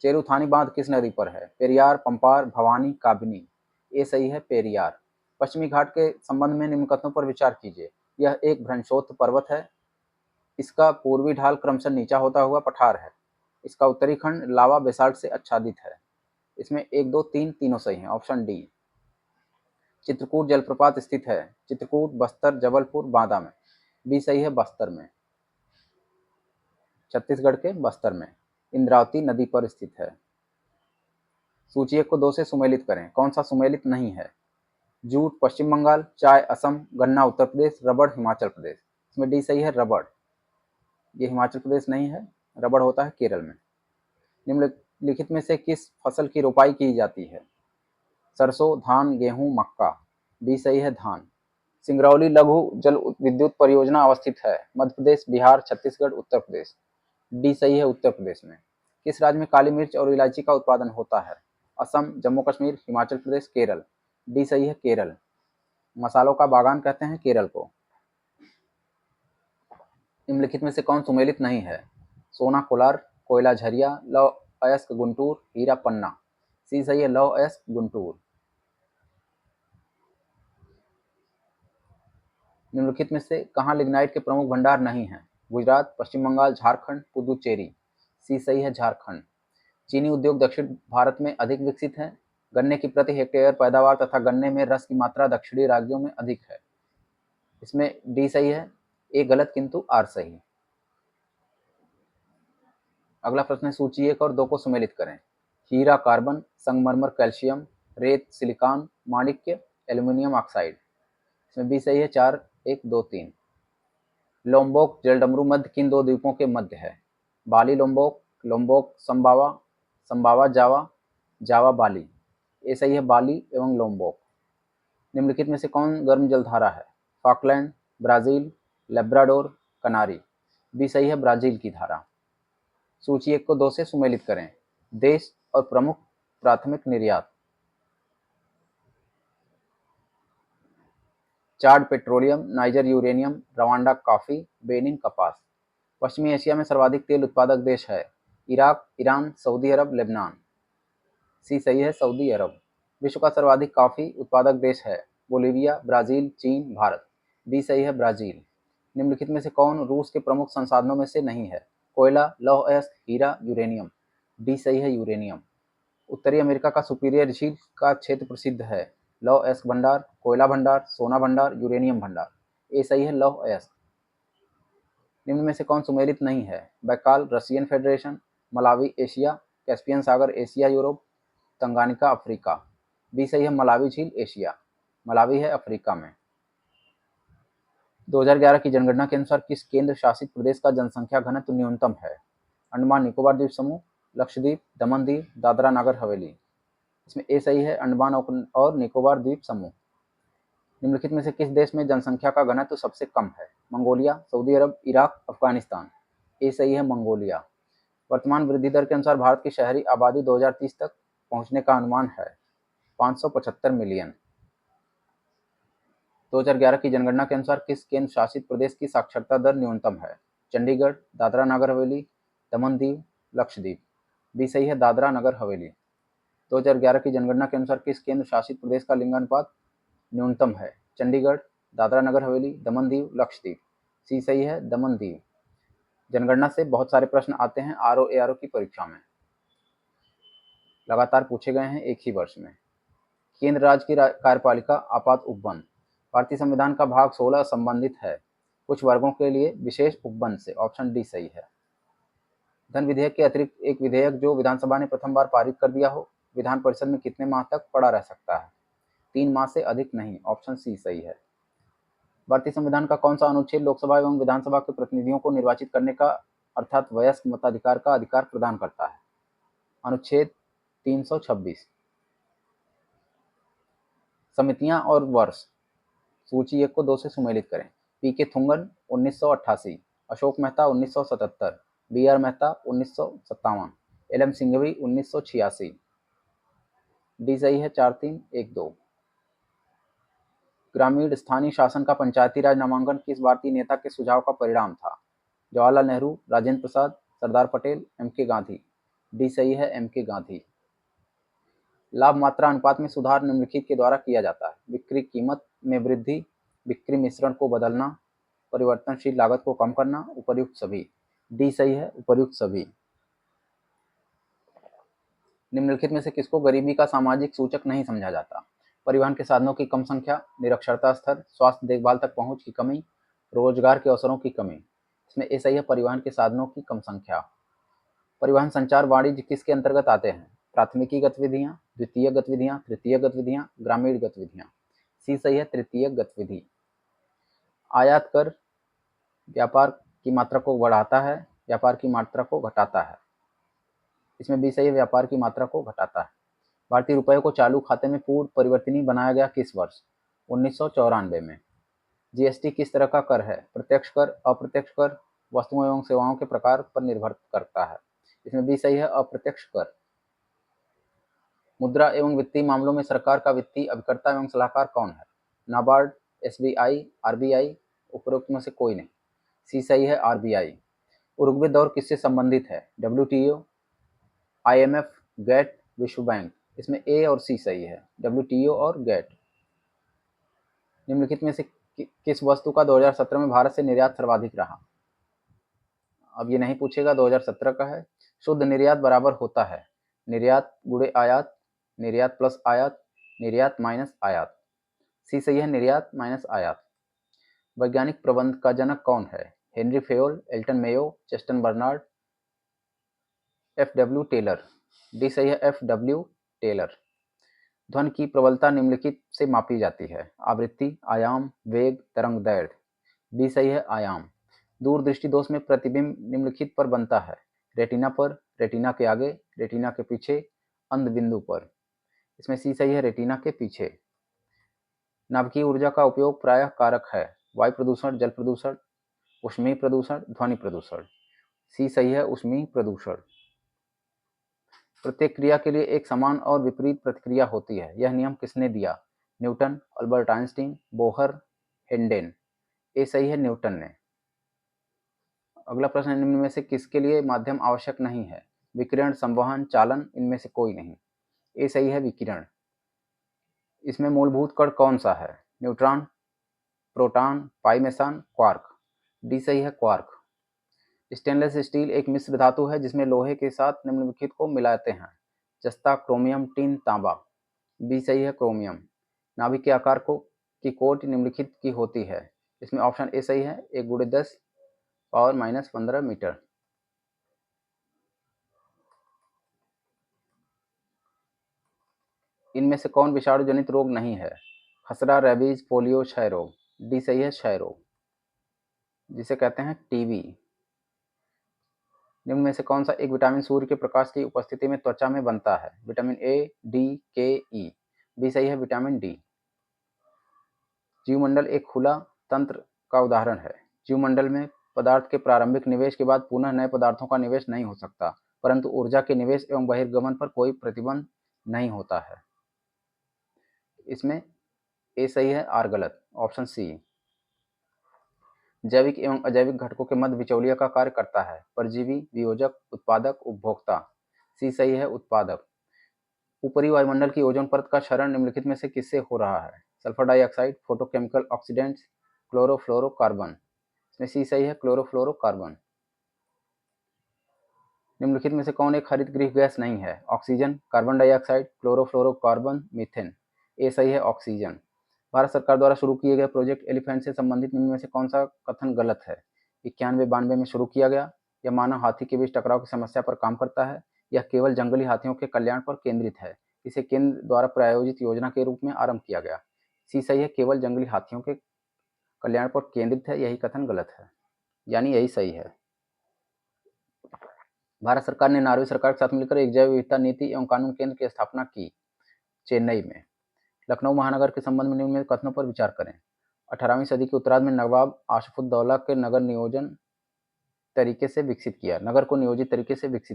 चेरुथानी बांध किस नदी पर है? पेरियार, पंपार, भवानी, काबिनी। ए सही है पेरियार। पश्चिमी घाट के संबंध में निम्न कथनों पर विचार कीजिए। यह एक भ्रंशोत्त पर्वत है। इसका पूर्वी ढाल क्रमशः नीचा होता हुआ पठार है। इसका उत्तरी खंड लावा बेसाल्ट से आच्छादित है। इसमें 1 2 3 तीनों सही हैं। Option D. चित्रकूट जलप्रपात स्थित है? चित्रकूट, बस्तर, जबलपुर, बांदा में। बी सही है बस्तर में, छत्तीसगढ़ के बस्तर में, इंद्रावती नदी पर स्थित है। सूची 1 को 2 से सुमेलित करें। कौन सा सुमेलित नहीं है? जूट पश्चिम बंगाल, चाय असम, गन्ना उत्तर प्रदेश, रबड़ हिमाचल प्रदेश। इसमें डी सही है रबड़। ये हिमाचल प्रदेश नहीं है, रबड़ होता है केरल में। निम्नलिखित में से किस फसल की रोपाई की जाती है? सरसों, धान, गेहूं, मक्का। बी सही है धान। सिंगरौली लघु जल विद्युत परियोजना अवस्थित है? मध्य प्रदेश, बिहार, छत्तीसगढ़, उत्तर प्रदेश। डी सही है उत्तर प्रदेश में। किस राज्य में काली मिर्च और इलायची का उत्पादन होता है? असम, जम्मू कश्मीर, हिमाचल प्रदेश, केरल। डी सही है केरल। मसालों का बागान कहते हैं केरल को। निम्नलिखित में से कौन सुमेलित नहीं है? सोना कोलार, कोयला झरिया, लौह अयस्क गुंटूर, हीरा पन्ना। सी सही है लौह अयस्क गुंटूर। निम्नलिखित में से कहाँ लिग्नाइट के प्रमुख भंडार नहीं हैं? गुजरात, पश्चिम बंगाल, झारखंड, पुदुचेरी। सी सही है झारखंड। चीनी उद्योग दक्षिण भारत में अधिक विकसित है। गन्ने की प्रति हेक्टेयर पैदावार तथा गन्ने में रस की मात्रा दक्षिणी राज्यों में अधिक है। इसमें डी सही है, ए गलत किंतु आर सही। अगला प्रश्न है सूची 1 और 2 को सुमेलित करें। हीरा कार्बन, संगमरमर कैल्शियम, रेत सिलिकॉन, माणिक्य एल्यूमिनियम ऑक्साइड। इसमें बी सही है 4 1 2 3। लोम्बोक जलडमरू मध्य किन 2 द्वीपों के मध्य है? बाली लोम्बोक, लोम्बोक संबावा, संबावा जावा, जावा बाली। ये सही है बाली एवं लोम्बोक। निम्नलिखित में से कौन गर्म जलधारा है? फॉकलैंड, ब्राजील, लेब्राडोर, कनारी। बी सही है ब्राजील की धारा। सूची 1 को 2 से सुमेलित करें। देश और प्रमुख प्राथमिक निर्यात। Chad petroleum, Niger uranium, Rwanda coffee, Benin कपास। पश्चिमी एशिया में सर्वाधिक तेल उत्पादक देश है? Iraq, Iran, Saudi Arab, Lebanon. C सही है, सऊदी अरब। विश्व का सर्वाधिक कॉफी उत्पादक देश है? बोलीविया, ब्राजील, चीन, भारत। बी सही है, ब्राजील। निम्नलिखित में से कौन रूस के प्रमुख संसाधनों में से नहीं है? कोयला, लौह अयस्क, हीरा, यूरेनियम। डी सही है, यूरेनियम। उत्तरी अमेरिका का सुपीरियर झील का क्षेत्र प्रसिद्ध है? लौह अयस्क भंडार, कोयला भंडार, सोना भंडार, यूरेनियम भंडार। ए सही है, लौह अयस्क। निम्न में से कौन सुमेलित नहीं है? Baikal, Russian Federation, Malawi, Asia, Caspian सागर, Asia, Europe, Tanganyika, Africa. B सही है, मलावी झील, एशिया। मलावी है अफ्रीका में। 2011 की जनगणना के अनुसार किस केंद्र शासित प्रदेश का जनसंख्या घनत्व न्यूनतम है? अंडमान निकोबार द्वीप समूह, लक्षद्वीप, दमन दीव, दादरा नगर हवेली। इसमें ए सही है, अंडमान और निकोबार द्वीप समूह। निम्नलिखित में से किस देश में जनसंख्या का घनत्व सबसे कम है? मंगोलिया, सऊदी अरब, इराक, अफगानिस्तान। ए सही है, मंगोलिया। वर्तमान वृद्धि दर के अनुसार भारत की शहरी आबादी 2030 तक पहुंचने का अनुमान है 575 मिलियन। 2011 की जनगणना के अनुसार किस केंद्र शासित प्रदेश की साक्षरता दर न्यूनतम है? चंडीगढ़, दादरा नगर हवेली, दमन दीव, लक्षद्वीप। बी सही है, दादरा नगर हवेली। 2011 की जनगणना के अनुसार किस केंद्र शासित प्रदेश का लिंगानुपात न्यूनतम है? चंडीगढ़, दादरा नगर हवेली, दमन दीव, लक्षद्वीप। सी सही है, दमन दीव। जनगणना से बहुत सारे प्रश्न आते हैं आरओ की परीक्षा में, लगातार पूछे गए हैं एक ही वर्ष में। केंद्र राज्य की कार्यपालिका आपात उपबंध। भारतीय संविधान का भाग 16 संबंधित है कुछ वर्गों के लिए विशेष उपबंध से। ऑप्शन डी सही है। धन विधेयक के अतिरिक्त एक विधेयक जो विधानसभा ने प्रथम बार पारित कर दिया हो, विधान परिषद में कितने माह तक पड़ा रह सकता है? 3 माह से अधिक नहीं। ऑप्शन सी सही है। भारतीय संविधान का कौन सा अनुच्छेद लोकसभा एवं विधानसभा के प्रतिनिधियों को निर्वाचित करने का अर्थात वयस्क मताधिकार का अधिकार प्रदान करता है? अनुच्छेद 326। समितियां और वर्ष। सूची 1 को 2 से सुमेलित करें। P K Thungon 1988, Ashok Mehta 1977, B R Mehta 1957, L M Singhvi 1986। D सही है, 4312। ग्रामीण स्थानीय शासन का पंचायती राज नामांकन किस भारतीय नेता के सुझाव का परिणाम था? जवाहरलाल नेहरू, राजेंद्र प्रसाद, सरदार पटेल, एम के गांधी। डी सही है, एम के गांधी। लाभ मात्रा अनुपात में सुधार निम्नलिखित के द्वारा किया जाता है? बिक्री कीमत में वृद्धि, बिक्री मिश्रण को बदलना, परिवर्तनशील लागत को कम करना, उपर्युक्त सभी। डी सही है, उपर्युक्त सभी। निम्नलिखित में से किसको गरीबी का सामाजिक सूचक नहीं समझा जाता? परिवहन के साधनों की कम संख्या, निरक्षरता स्तर, स्वास्थ्य देखभाल तक पहुंच की कमी, रोजगार के अवसरों की कमी। इसमें ए सही है, परिवहन के साधनों की कम संख्या। परिवहन, संचार, वाणिज्य किसके अंतर्गत आते हैं? प्राथमिकी गतिविधियां, द्वितीय गतिविधियां, तृतीय गतिविधियां, ग्रामीण गतिविधियां। सी सही है, तृतीय गतिविधि। आयात कर व्यापार की मात्रा को बढ़ाता है, व्यापार की मात्रा को घटाता है। इसमें बी सही है, व्यापार की मात्रा को घटाता है। भारतीय रुपये को चालू खाते में पूर्ण परिवर्तनीय बनाया गया किस वर्ष? 1994 में। जीएसटी किस तरह का कर है? प्रत्यक्ष कर, अप्रत्यक्ष कर, वस्तुओं एवं सेवाओं के प्रकार पर निर्भर करता है। इसमें बी सही है, अप्रत्यक्ष कर। मुद्रा एवं वित्तीय मामलों में सरकार का वित्तीय अभिकर्ता एवं सलाहकार कौन है? नाबार्ड, एसबीआई, आरबीआई, उपरोक्त में से कोई नहीं। सी सही है, आरबीआई। उरुग्वे दौर किससे संबंधित है? डब्ल्यूटीओ, आईएमएफ, गेट, विश्व बैंक। इसमें ए और सी सही है, डब्ल्यूटीओ और गेट। निम्नलिखित में से किस वस्तु का 2017 में भारत से निर्यात सर्वाधिक रहा? अब ये नहीं पूछेगा, 2017 का है। शुद्ध निर्यात बराबर होता है निर्यात गुणे आयात, निर्यात प्लस आयात, निर्यात माइनस आयात। सी सही है, निर्यात माइनस आयात। वैज्ञानिक प्रबंध का जनक कौन है? Henri Fayol, Elton Mayo, Chester Barnard, F W Taylor. D सही है, एफ डब्ल्यू टेलर। ध्वनि की प्रबलता निम्नलिखित से मापी जाती है? आवृत्ति, आयाम, वेग, तरंग दैर्घ्य। बी सही है, आयाम। दूरदृष्टि दोष में प्रतिबिंब निम्नलिखित पर बनता है? रेटिना पर, रेटिना के आगे, रेटिना के पीछे, अंध बिंदु पर। इसमें सी सही है, रेटिना के पीछे। नाभिकीय ऊर्जा का उपयोग प्रायः कारक है? वायु प्रदूषण, जल प्रदूषण, ऊष्मीय प्रदूषण, ध्वनि प्रदूषण। सी सही है, ऊष्मीय प्रदूषण। प्रत्येक क्रिया के लिए एक समान और विपरीत प्रतिक्रिया होती है, यह नियम किसने दिया? न्यूटन, अल्बर्ट आइंस्टीन, बोहर, हेंडेन। ए सही है, न्यूटन ने। अगला प्रश्न, निम्न में से किसके लिए माध्यम आवश्यक नहीं है? विकिरण, संवहन, चालन, इनमें से कोई नहीं। ए सही है विकिरण। इसमें मूलभूत कण कौन सा है? न्यूट्रॉन, प्रोटॉन, पाई मेसन, क्वार्क। डी सही है क्वार्क। स्टेनलेस स्टील एक मिश्र धातु है जिसमें लोहे के साथ निम्नलिखित को मिलाते हैं: जस्ता, क्रोमियम, टिन, तांबा। बी सही है क्रोमियम। नाभिक के आकार को की कोट निम्नलिखित की होती है। इसमें ऑप्शन ए सही है, 1 × 10⁻⁻15 मीटर। इनमें से कौन विषाणु जनित रोग नहीं है? खसरा, रेबीज, पोलियो, क्षय रोग। डी सही है क्षय रोग, जिसे कहते हैं टीबी। निम्न में से कौन सा एक विटामिन सूर्य के प्रकाश की उपस्थिति में त्वचा में बनता है? विटामिन ए, डी, के, ई। बी सही है विटामिन डी। जीवमंडल एक खुला तंत्र का उदाहरण है। जीवमंडल में पदार्थ के प्रारंभिक निवेश के बाद पुनः नए पदार्थों का निवेश नहीं हो सकता, परंतु ऊर्जा के निवेश एवं बहिर्गमन पर कोई प्रतिबंध नहीं होता है। इसमें ए सही है, आर गलत। Option C. जैविक एवं अजैविक घटकों के मध्य बिचौलिया का कार्य करता है। परजीवी, वियोजक, उत्पादक, उपभोक्ता। सी सही है उत्पादक। ऊपरी वायुमंडल की ओजोन परत का क्षरण निम्नलिखित में से किससे हो रहा है? Sulphur dioxide, photochemical oxidants, chlorofluorocarbon. इसमें सी सही है क्लोरोफ्लोरोकार्बन। निम्नलिखित में से कौन एक हरित गृह गैस नहीं है? Oxygen, carbon dioxide, chlorofluorocarbon, methane. A सही है ऑक्सीजन। भारत सरकार द्वारा शुरू किए गए प्रोजेक्ट एलिफेंट से संबंधित निम्न में से कौन सा कथन गलत है? 91-92 में शुरू किया गया, या मानव हाथी के बीच टकराव की समस्या पर काम करता है, या केवल जंगली हाथियों के कल्याण पर केंद्रित है, इसे केंद्र द्वारा प्रायोजित योजना के रूप में आरंभ किया गया। सी सही है केवल जंगली हाथियों के कल्याण पर केंद्रित है, यही कथन गलत है, यानी यही सही है। भारत सरकार ने नॉर्वे सरकार के साथ मिलकर एक जैव विविधता नीति एवं कानून केंद्र की स्थापना की, चेन्नई में। लखनऊ महानगर के संबंध में निम्नलिखित कथनों पर विचार करें। 18वीं सदी के उत्तरार्ध में नवाब आशफुद्दौला के नगर नियोजित तरीके से विकसित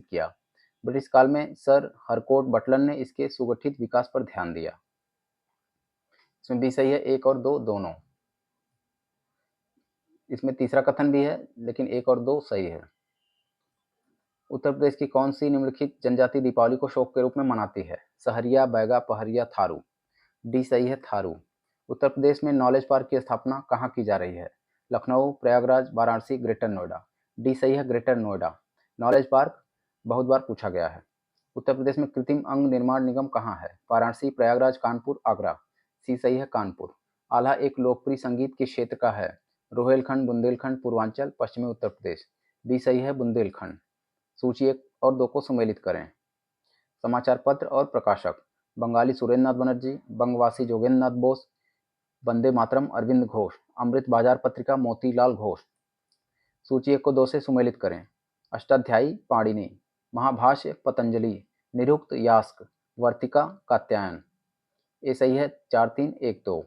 किया। ब्रिटिश काल में सर हरकोट बटलर ने इसके सुगठित विकास पर ध्यान दिया। इसमें बी सही है, 1 और 2 दोनों। इसमें तीसरा कथन भी है, लेकिन 1 और 2 सही है। उत्तर प्रदेश की कौन सी निम्नलिखित जनजाति दीपावली को शोक के रूप में मनाती है? सहरिया, बैगा, पहरिया, थारू। डी सही है थारू। उत्तर प्रदेश में नॉलेज पार्क की स्थापना कहाँ की जा रही है? लखनऊ, प्रयागराज, वाराणसी, ग्रेटर नोएडा। डी सही है ग्रेटर नोएडा। नॉलेज पार्क बहुत बार पूछा गया है। उत्तर प्रदेश में कृत्रिम अंग निर्माण निगम कहाँ है? वाराणसी, प्रयागराज, कानपुर, आगरा। सी सही है कानपुर। आल्हा एक लोकप्रिय संगीत के क्षेत्र का है? रोहेलखंड, बुंदेलखंड, पूर्वांचल, पश्चिमी उत्तर प्रदेश। बी सही है बुंदेलखंड। सूची 1 और 2 को सम्मिलित करें। समाचार पत्र और प्रकाशक: बंगाली सुरेंद्र नाथ बनर्जी, बंगवासी जोगेंद्र नाथ बोस, वंदे मातरम अरविंद घोष, अमृत बाजार पत्रिका मोतीलाल घोष। सूची 1 को 2 से सुमेलित करें। अष्टाध्यायी पाणिनि, महाभाष्य पतंजलि, निरुक्त यास्क, वर्तिका कात्यायन। ये सही है 4-3-1-2।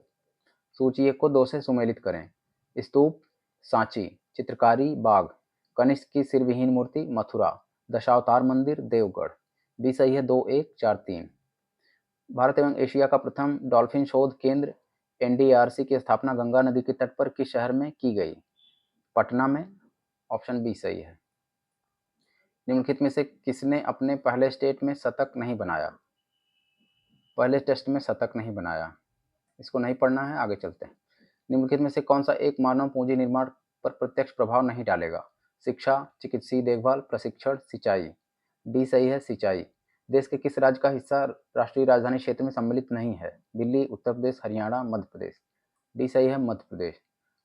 सूची 1 को 2 से सुमेलित करें। स्तूप सांची, चित्रकारी बाग, कनिष्क की सिरविहीन मूर्ति मथुरा, दशावतार मंदिर देवगढ़। बी सही है 2-1-4-3। भारत एवं एशिया का प्रथम डॉल्फिन शोध केंद्र एनडीआरसी की स्थापना गंगा नदी के तट पर किस शहर में की गई? पटना में। ऑप्शन बी सही है। निम्नलिखित में से किसने अपने पहले टेस्ट में शतक नहीं बनाया? इसको नहीं पढ़ना है, आगे चलते हैं। निम्नलिखित में से कौन सा एक मानव पूंजी निर्माण पर प्रत्यक्ष प्रभाव नहीं डालेगा? शिक्षा, चिकित्सीय देखभाल, प्रशिक्षण, सिंचाई। डी सही है सिंचाई। देश के किस राज्य का हिस्सा राष्ट्रीय राजधानी क्षेत्र में सम्मिलित नहीं है? दिल्ली, उत्तर प्रदेश, हरियाणा, मध्य प्रदेश। डी सही है मध्य प्रदेश।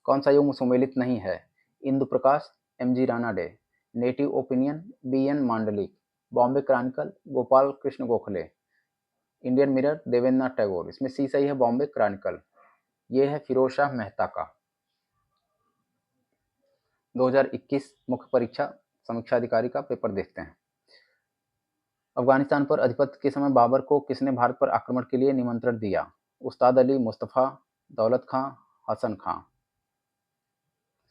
कौन सा युग्म सम्मिलित नहीं है? इंदु प्रकाश, एमजी राणा डे, नेटिव opinion, B N Mandlik, Bombay Chronicle, Gopal Krishna Gokhale, Indian Mirror, Devendra Nath Tagore. इसमें सी सही है बॉम्बे क्रॉनिकल। ये है फिरोज शाह मेहता का। 2021 मुख्य परीक्षा समीक्षा अधिकारी का पेपर देखते हैं। अफगानिस्तान पर आधिपत्य के समय बाबर को किसने भारत पर आक्रमण के लिए निमंत्रण दिया? उस्ताद अली, मुस्तफ़ा, दौलत खां, हसन खां।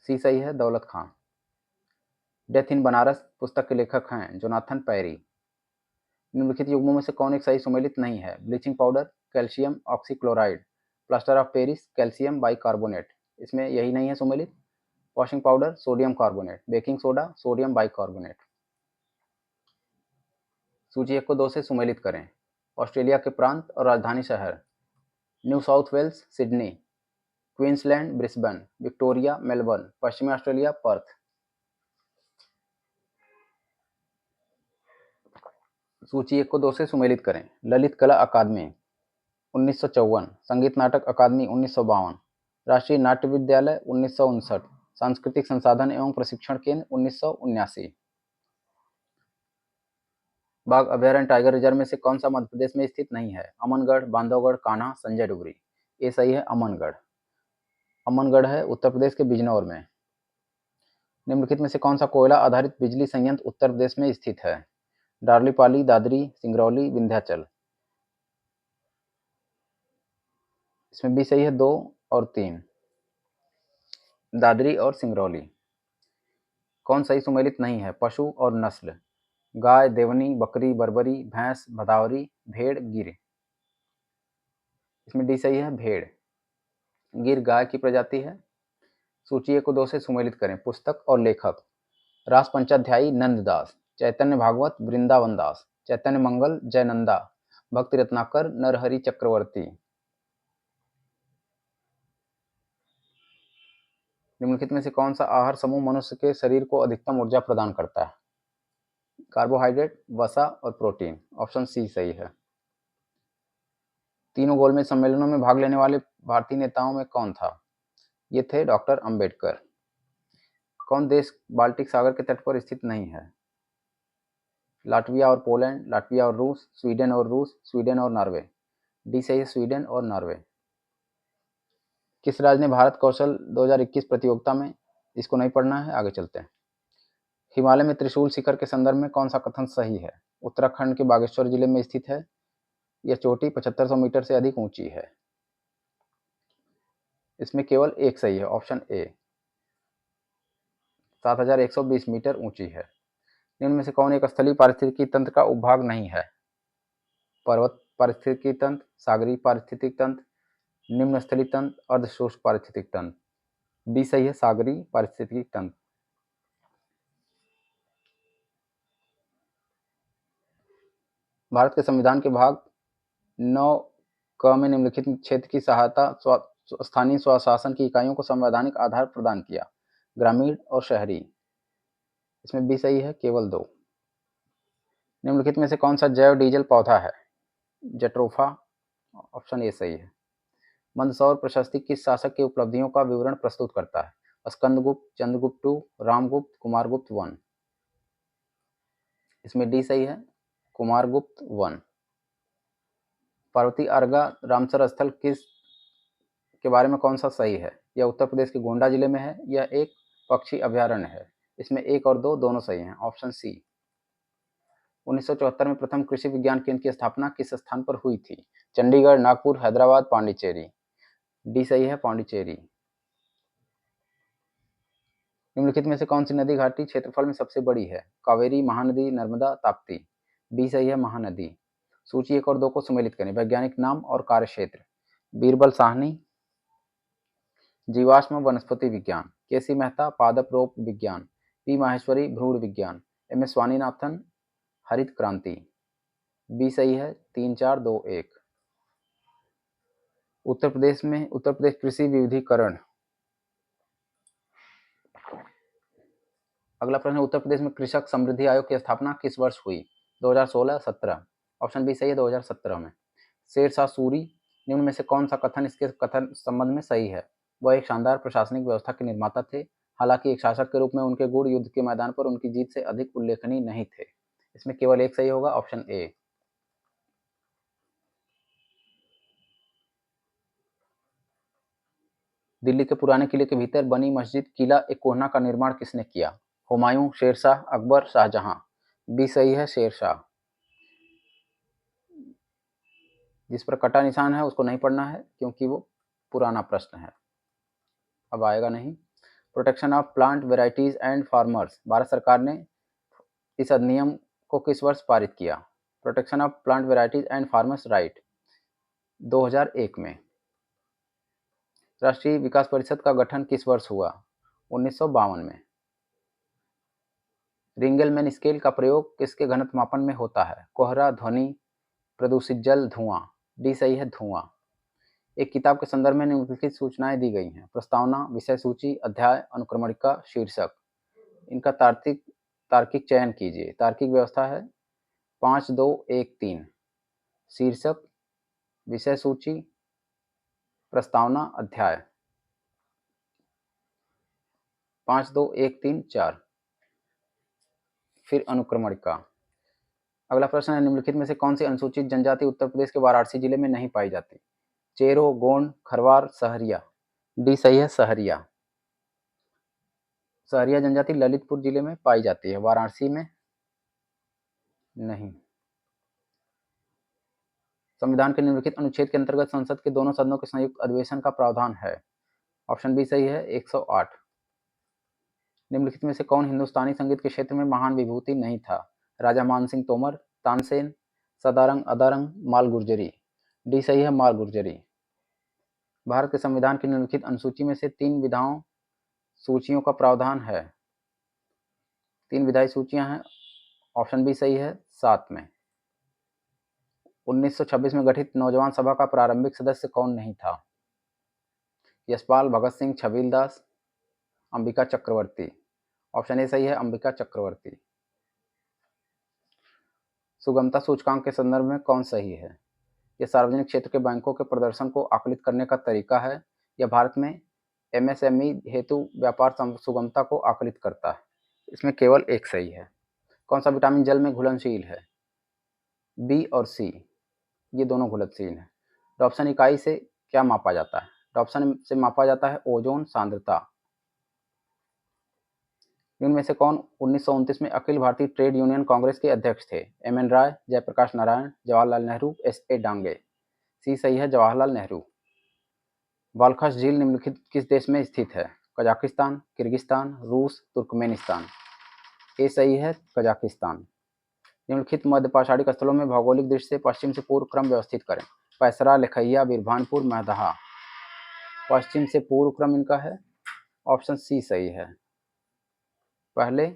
सी सही है दौलत खां। डेथ इन बनारस पुस्तक के लेखक हैं जोनाथन पैरी। निम्नलिखित युग्मों में से कौन एक सही सुमेलित नहीं है? Bleaching powder, calcium oxychloride, plaster of Paris, calcium bicarbonate. इसमें यही नहीं है सुमेलित। Washing powder, sodium carbonate, baking soda, sodium bicarbonate. सूची 1 को 2 से सुमेलित करें। ऑस्ट्रेलिया के प्रांत और राजधानी शहर। New South Wales Sydney, Queensland Brisbane, Victoria Melbourne, पश्चिमी ऑस्ट्रेलिया पर्थ। सूची 1 को 2 से सुमेलित करें। ललित कला अकादमी 1954, संगीत नाटक अकादमी 1952, राष्ट्रीय नाट्य विद्यालय 1959, सांस्कृतिक संसाधन एवं प्रशिक्षण केंद्र 1979। बाघ अभयारण्य टाइगर रिजर्व में से कौन सा मध्य प्रदेश में स्थित नहीं है? अमनगढ़, बांधवगढ़, कान्हा, संजय डुगरी। ये सही है अमनगढ़। अमनगढ़ है उत्तर प्रदेश के बिजनौर में। निम्नलिखित में से कौन सा कोयला आधारित बिजली संयंत्र उत्तर प्रदेश में स्थित है? डार्लीपाली, दादरी, सिंगरौली, विंध्याचल। इसमें भी सही है 2 और 3, दादरी और सिंगरौली। कौन सही सुमेलित नहीं है? पशु और नस्ल। गाय, देवनी, बकरी, बर्बरी, भैंस, भदावरी, भेड़, गिर। इसमें डी सही है भेड़। गिर गाय की प्रजाति है। सूची 1 को 2 से सुमेलित करें। पुस्तक और लेखक। रास पंचाध्यायी नंददास, चैतन्य भागवत वृंदावन दास, चैतन्य मंगल जयनंदा, भक्ति रत्नाकर नरहरि चक्रवर्ती। निम्नलिखित में से कौन सा आहार समूह मनुष्य के शरीर को अधिकतम ऊर्जा प्रदान करता है? कार्बोहाइड्रेट, वसा और प्रोटीन। ऑप्शन सी सही है। तीनों गोलमेज सम्मेलनों में भाग लेने वाले भारतीय नेताओं में कौन था? ये थे डॉक्टर अंबेडकर। कौन देश बाल्टिक सागर के तट पर स्थित नहीं है? लाटविया और पोलैंड, लाटविया और रूस, स्वीडन और नॉर्वे। डी सही है स्वीडन और नॉर्वे। किस राज्य ने भारत कौशल 2021 प्रतियोगिता में, इसको नहीं पढ़ना है, आगे चलते हैं। हिमालय में त्रिशूल शिखर के संदर्भ में कौन सा कथन सही है? उत्तराखंड के बागेश्वर जिले में स्थित है। यह चोटी 7500 मीटर से अधिक ऊंची है। इसमें केवल एक सही है, ऑप्शन ए, 7120 मीटर ऊंची है। निम्न में से कौन एक स्थलीय पारिस्थितिकी तंत्र का उपभाग नहीं है? पर्वत पारिस्थितिकी तंत्र, सागरीय पारिस्थितिक तंत्र, निम्न स्थलीय तंत्र, अर्धशुष्क पारिस्थितिक तंत्र। बी सही है सागरीय पारिस्थितिकी तंत्र। भारत के संविधान के भाग 9 क में निम्नलिखित क्षेत्र की सहायता स्थानीय स्वशासन की इकाइयों को संवैधानिक आधार प्रदान किया। ग्रामीण और शहरी। इसमें बी सही है केवल 2। निम्नलिखित में से कौन सा जैव डीजल पौधा है? जट्रोफा। ऑप्शन ए सही है। मंदसौर प्रशस्ति किस शासक की उपलब्धियों का विवरण प्रस्तुत करता है? Skandagupta, Chandragupta II, Ramagupta, Kumaragupta I। इसमें डी सही है कुमारगुप्त I। पार्वती अर्गा रामसर स्थल किस के बारे में कौन सा सही है? यह उत्तर प्रदेश के गोंडा जिले में है। यह एक पक्षी अभयारण्य है। इसमें 1 और 2 दोनों सही हैं, ऑप्शन सी। 1974 में प्रथम कृषि विज्ञान केंद्र की स्थापना किस स्थान पर हुई थी? चंडीगढ़, नागपुर, हैदराबाद, पांडिचेरी। डी सही है पांडिचेरी। निम्नलिखित में से कौन सी नदी घाटी क्षेत्रफल में सबसे बड़ी है? कावेरी, महानदी, नर्मदा, ताप्ती। बी सही है महानदी। सूची 1 और 2 को सुमेलित करें। वैज्ञानिक नाम और कार्यक्षेत्र। बीरबल साहनी, जीवाश्म वनस्पति विज्ञान। केसी मेहता, पादप रोग विज्ञान। पी माहेश्वरी, भ्रूण विज्ञान। एम एस स्वामीनाथन, हरित क्रांति। बी सही है 3, 4, 2, 1। उत्तर प्रदेश कृषि विविधीकरण। अगला प्रश्न है, उत्तर प्रदेश में कृषक समृद्धि आयोग की स्थापना किस वर्ष हुई? 2016-17। ऑप्शन बी सही है 2017 में। शेरशाह सूरी, निम्न में से कौन सा कथन इसके कथन संबंध में सही है? वह एक शानदार प्रशासनिक व्यवस्था के निर्माता थे। हालांकि एक शासक के रूप में उनके गुण युद्ध के मैदान पर उनकी जीत से अधिक उल्लेखनीय नहीं थे। इसमें केवल एक सही होगा, ऑप्शन ए। दिल्ली के पुराने किले के भीतर बनी मस्जिद किला ए कोहना का निर्माण किसने किया? हुमायूं, शेरशाह, अकबर, शाहजहां। बी सही है शेरशाह। जिस पर कटा निशान है उसको नहीं पढ़ना है क्योंकि वो पुराना प्रश्न है, अब आएगा नहीं। Protection of plant varieties and farmers, Bharat सरकार ने इस अधिनियम को किस वर्ष पारित किया? Protection of plant varieties and farmers right, 2001 में। राष्ट्रीय विकास परिषद का गठन किस वर्ष हुआ? 1952 में। रिंगलमैन स्केल का प्रयोग किसके घनत्व मापन में होता है? कोहरा, ध्वनि, प्रदूषित जल, धुआं। डी सही है, धुआं। एक किताब के संदर्भ में निम्नलिखित सूचनाएं दी गई हैं। प्रस्तावना, विषय सूची, अध्याय, अनुक्रमणिका, शीर्षक। इनका तार्किक चयन कीजिए। तार्किक व्यवस्था है 5 2 1 3। शीर्षक, विषय सूची, प्रस्तावना, अध्याय। 5 2 1 3 4। फिर अनुक्रमणिका। अगला प्रश्न है, निम्नलिखित में से कौन सी अनुसूचित जनजाति उत्तर प्रदेश के वाराणसी जिले में नहीं पाई जाती? चेरो, गोंड, खरवार, सहरिया। डी सही है, सहरिया। सहरिया जनजाति ललितपुर जिले में पाई जाती है, वाराणसी में नहीं। संविधान के निम्नलिखित अनुच्छेद के अंतर्गत संसद के दोनों सदनों के संयुक्त अधिवेशन का प्रावधान है। ऑप्शन बी सही है, 108। निम्नलिखित में से कौन हिंदुस्तानी संगीत के क्षेत्र में महान विभूति नहीं था? राजा मानसिंह तोमर, तानसेन, सदारंग, अदारंग, माल गुर्जरी। डी सही है, माल गुर्जरी। भारत के संविधान की निम्नलिखित अनुसूची में से 3 विधाओं सूचियों का प्रावधान है। 3 विधायी सूचियां हैं। ऑप्शन बी सही है, 7 में। 1926 में गठित नौजवान सभा का प्रारंभिक सदस्य कौन नहीं था? यशपाल, भगत सिंह, छबीलदास, अंबिका चक्रवर्ती। ऑप्शन ए सही है, अंबिका चक्रवर्ती। सुगमता सूचकांक के संदर्भ में कौन सही है? यह सार्वजनिक क्षेत्र के बैंकों के प्रदर्शन को आकलित करने का तरीका है। यह भारत में एमएसएमई हेतु व्यापार सुगमता को आकलित करता है। इसमें केवल एक सही है। कौन सा विटामिन जल में घुलनशील है? बी और सी, ये दोनों घुलनशील हैं। डॉप्सन इकाई से क्या मापा जाता है? डॉप्सन से मापा जाता है ओजोन सांद्रता। इनमें से कौन 1929 में अखिल भारतीय ट्रेड यूनियन कांग्रेस के अध्यक्ष थे? एम.एन. राय, जयप्रकाश नारायण, जवाहरलाल नेहरू, एस.ए. डांगे। सी सही है, जवाहरलाल नेहरू। बालखश झील निम्नलिखित किस देश में स्थित है? कजाकिस्तान, किर्गिस्तान, रूस, तुर्कमेनिस्तान। ए सही है, कजाकिस्तान। निम्नलिखित मध्यपाषाणिक स्थलों में भौगोलिक दृष्टि से पश्चिम से पूर्व क्रम व्यवस्थित करें। पैसरा, लखैया, बिरभानपुर, महदहा। पश्चिम से पूर्व क्रम इनका है। ऑप्शन सी सही है। पहले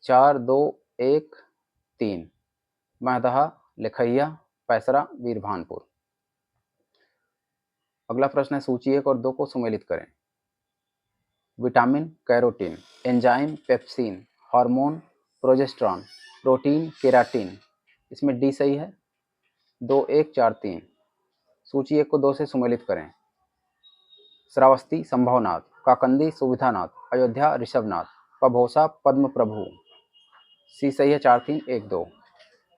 4 2 1 3, महदहा, लखैया, पैसरा, बिरभानपुर। अगला प्रश्न है, सूची 1 और 2 को सुमेलित करें। Vitamin, carotene, enzyme, pepsin, hormone, progesterone, protein, keratin. इसमें डी सही है, 2 1 4 3। सूची 1 को 2 से सुमेलित करें। श्रावस्ती, संभवनाथ, काकंदी, सुविधानाथ, अयोध्या, ऋषभनाथ, पभोसा, पद्म प्रभु। सी सही है, 4 3 1 2।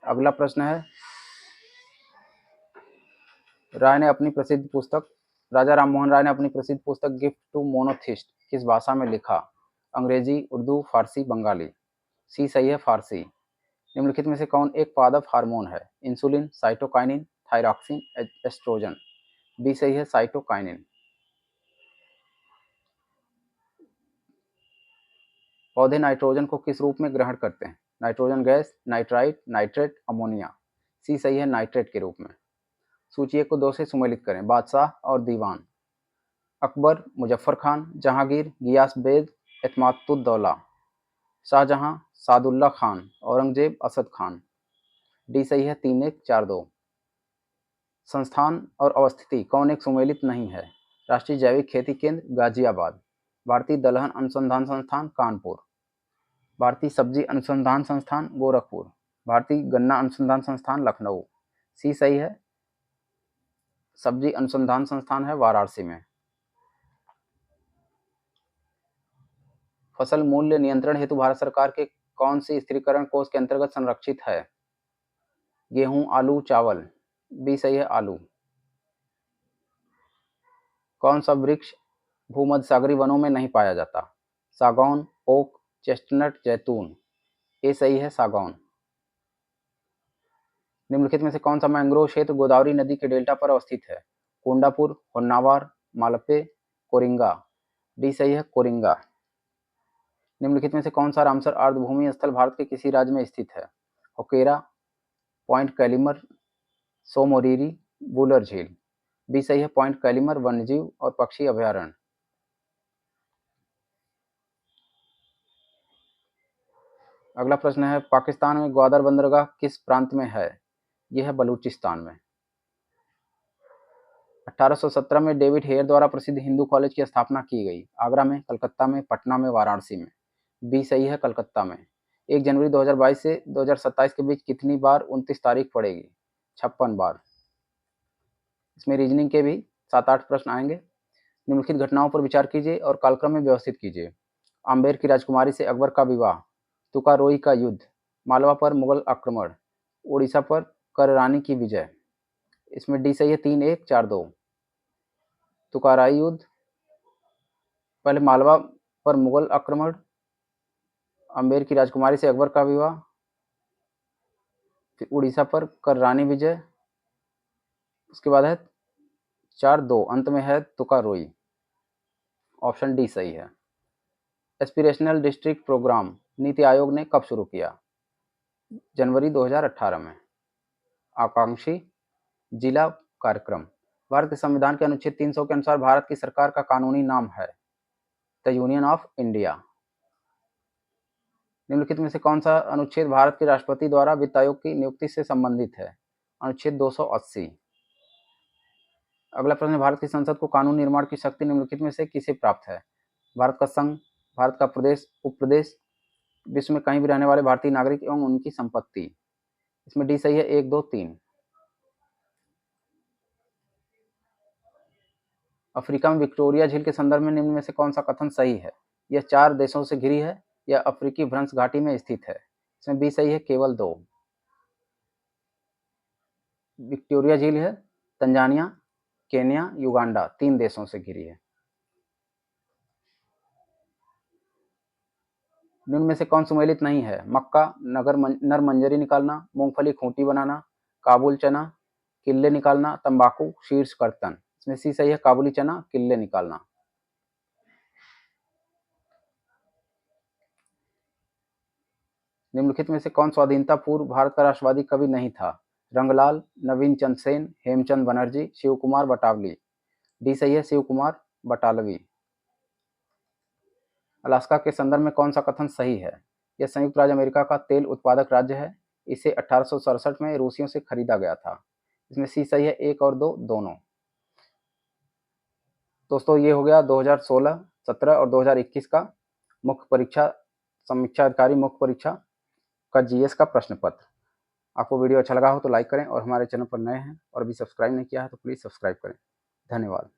अगला प्रश्न है, राजा राम मोहन राय ने अपनी प्रसिद्ध पुस्तक गिफ्ट टू मोनोथिस्ट किस भाषा में लिखा? अंग्रेजी, उर्दू, फारसी, बंगाली। सी सही है, फारसी। निम्नलिखित में से कौन एक पादप हार्मोन है? Insulin, cytokinin, thyroxine, oestrogen. B सही है, साइटोकाइनिन। पौधे नाइट्रोजन को किस रूप में ग्रहण करते हैं? Nitrogen gas, nitrite, nitrate, ammonia. C सही है, नाइट्रेट के रूप में। सूची 1 को 2 से सुमेलित करें। बादशाह और दीवान। अकबर, मुजफ्फर खान, जहांगीर, गियास बेग, एतमादुद्दौला। शाहजहां, सादुल्ला खान, औरंगजेब, असद खान। डी सही है, 3 1 4 2। संस्थान और अवस्थिति कौन एक सुमेलित नहीं है? राष्ट्रीय जैविक खेती केंद्र, गाजियाबाद। भारतीय दलहन अनुसंधान संस्थान, कानपुर। भारतीय सब्जी अनुसंधान संस्थान, गोरखपुर। भारतीय गन्ना अनुसंधान संस्थान, लखनऊ। सी सही है, सब्जी अनुसंधान संस्थान है वाराणसी में। फसल मूल्य नियंत्रण हेतु भारत सरकार के कौन सी स्थिरीकरण कोष के अंतर्गत संरक्षित है? गेहूं, आलू, चावल। बी सही है, आलू। कौन सा वृक्ष भूमध्य सागरीय वनों में नहीं पाया जाता? सागौन, ओक, चेस्टनट, जैतून। ए सही है, सागौन। निम्नलिखित में से कौन सा मैंग्रोव क्षेत्र गोदावरी नदी के डेल्टा पर अवस्थित है? कोंडापुर, होन्नावर, मालपे, कोरिंगा। डी सही है, कोरिंगा। निम्नलिखित में से कौन सा रामसर आर्द्रभूमि स्थल भारत के किसी राज्य में स्थित है? होकेरा, पॉइंट कैलिमर, सोमोरीरी, वुलर झील। बी सही है, पॉइंट कैलिमर वन्यजीव और पक्षी अभयारण्य। अगला प्रश्न है, पाकिस्तान में ग्वादर बंदरगाह किस प्रांत में है? यह है बलूचिस्तान में। 1817 में डेविड हेयर द्वारा प्रसिद्ध हिंदू कॉलेज की स्थापना की गई। आगरा में, कलकत्ता में, पटना में, वाराणसी में। बी सही है, कलकत्ता में। 1 जनवरी 2022 से 2027 के बीच कितनी बार 29 तारीख पड़ेगी? 56 बार। इसमें रीजनिंग के भी 7-8 प्रश्न आएंगे। निम्नलिखित घटनाओं पर विचार कीजिए और कालक्रम में व्यवस्थित कीजिए। आम्बेर की राजकुमारी से अकबर का विवाह, तुकारोई का युद्ध, मालवा पर मुगल आक्रमण, उड़ीसा पर कररानी की विजय। इसमें डी सही है, 3-1-4-2। तुकाराई युद्ध, पहले मालवा पर मुगल आक्रमण, आम्बेर की राजकुमारी से अकबर का विवाह, फिर उड़ीसा पर कररानी विजय, उसके बाद है 4-2, अंत में है तुकारोई। ऑप्शन डी सही है। Aspirational district programme NITI Aayog ने कब शुरू किया? जनवरी 2018 में। आकांक्षी जिला कार्यक्रम, भारत के संविधान के अनुच्छेद 300 के अनुसार भारत की सरकार का कानूनी नाम है? The union of India. निम्नलिखित में से कौन सा अनुच्छेद भारत के राष्ट्रपति द्वारा वित्त आयोग की नियुक्ति से संबंधित है? अनुच्छेद 280। अगला प्रश्न, भारत की संसद को कानून निर्माण की शक्ति निम्नलिखित में से किसे प्राप्त है? भारत का संघ, भारत का प्रदेश, उपप्रदेश, विश्व में कहीं भी रहने वाले भारतीय नागरिक एवं उनकी संपत्ति। इसमें डी सही है, 1, 2, 3। अफ्रीका में विक्टोरिया झील के संदर्भ में निम्न में से कौन सा कथन सही है? यह 4 देशों से घिरी है, यह अफ्रीकी भ्रंश घाटी में स्थित है। इसमें बी सही है, केवल 2। विक्टोरिया झील है तंजानिया, केन्या, युगांडा, 3 देशों से घिरी है। निम्न में से कौन सुमेलित नहीं है? मक्का, नर मंजरी निकालना, मूंगफली खूंटी बनाना, काबुल चना, किल्ले निकालना, तंबाकू, शीर्ष कर्तन। इसमें सी सही है, काबुली चना, किल्ले निकालना। निम्नलिखित में से कौन स्वाधीनता पूर्व भारत का राष्ट्रवादी कवि नहीं था? रंगलाल, नवीन चंद्र सेन, हेमचंद बनर्जी, शिव कुमार बटावली। डी सही है, शिव कुमार बटालवी। अलास्का के संदर्भ में कौन सा कथन सही है? यह संयुक्त राज्य अमेरिका का तेल उत्पादक राज्य है, इसे 1867 में रूसियों से खरीदा गया था। इसमें सी सही है, 1 और 2 दोनों। दोस्तों ये हो गया 2016, 17 और 2021 का मुख्य परीक्षा, समीक्षा अधिकारी मुख्य परीक्षा का जीएस का प्रश्न पत्र। आपको वीडियो अच्छा लगा हो तो लाइक करें और हमारे चैनल पर नए हैं और अभी सब्सक्राइब नहीं किया है तो प्लीज़ सब्सक्राइब करें। धन्यवाद।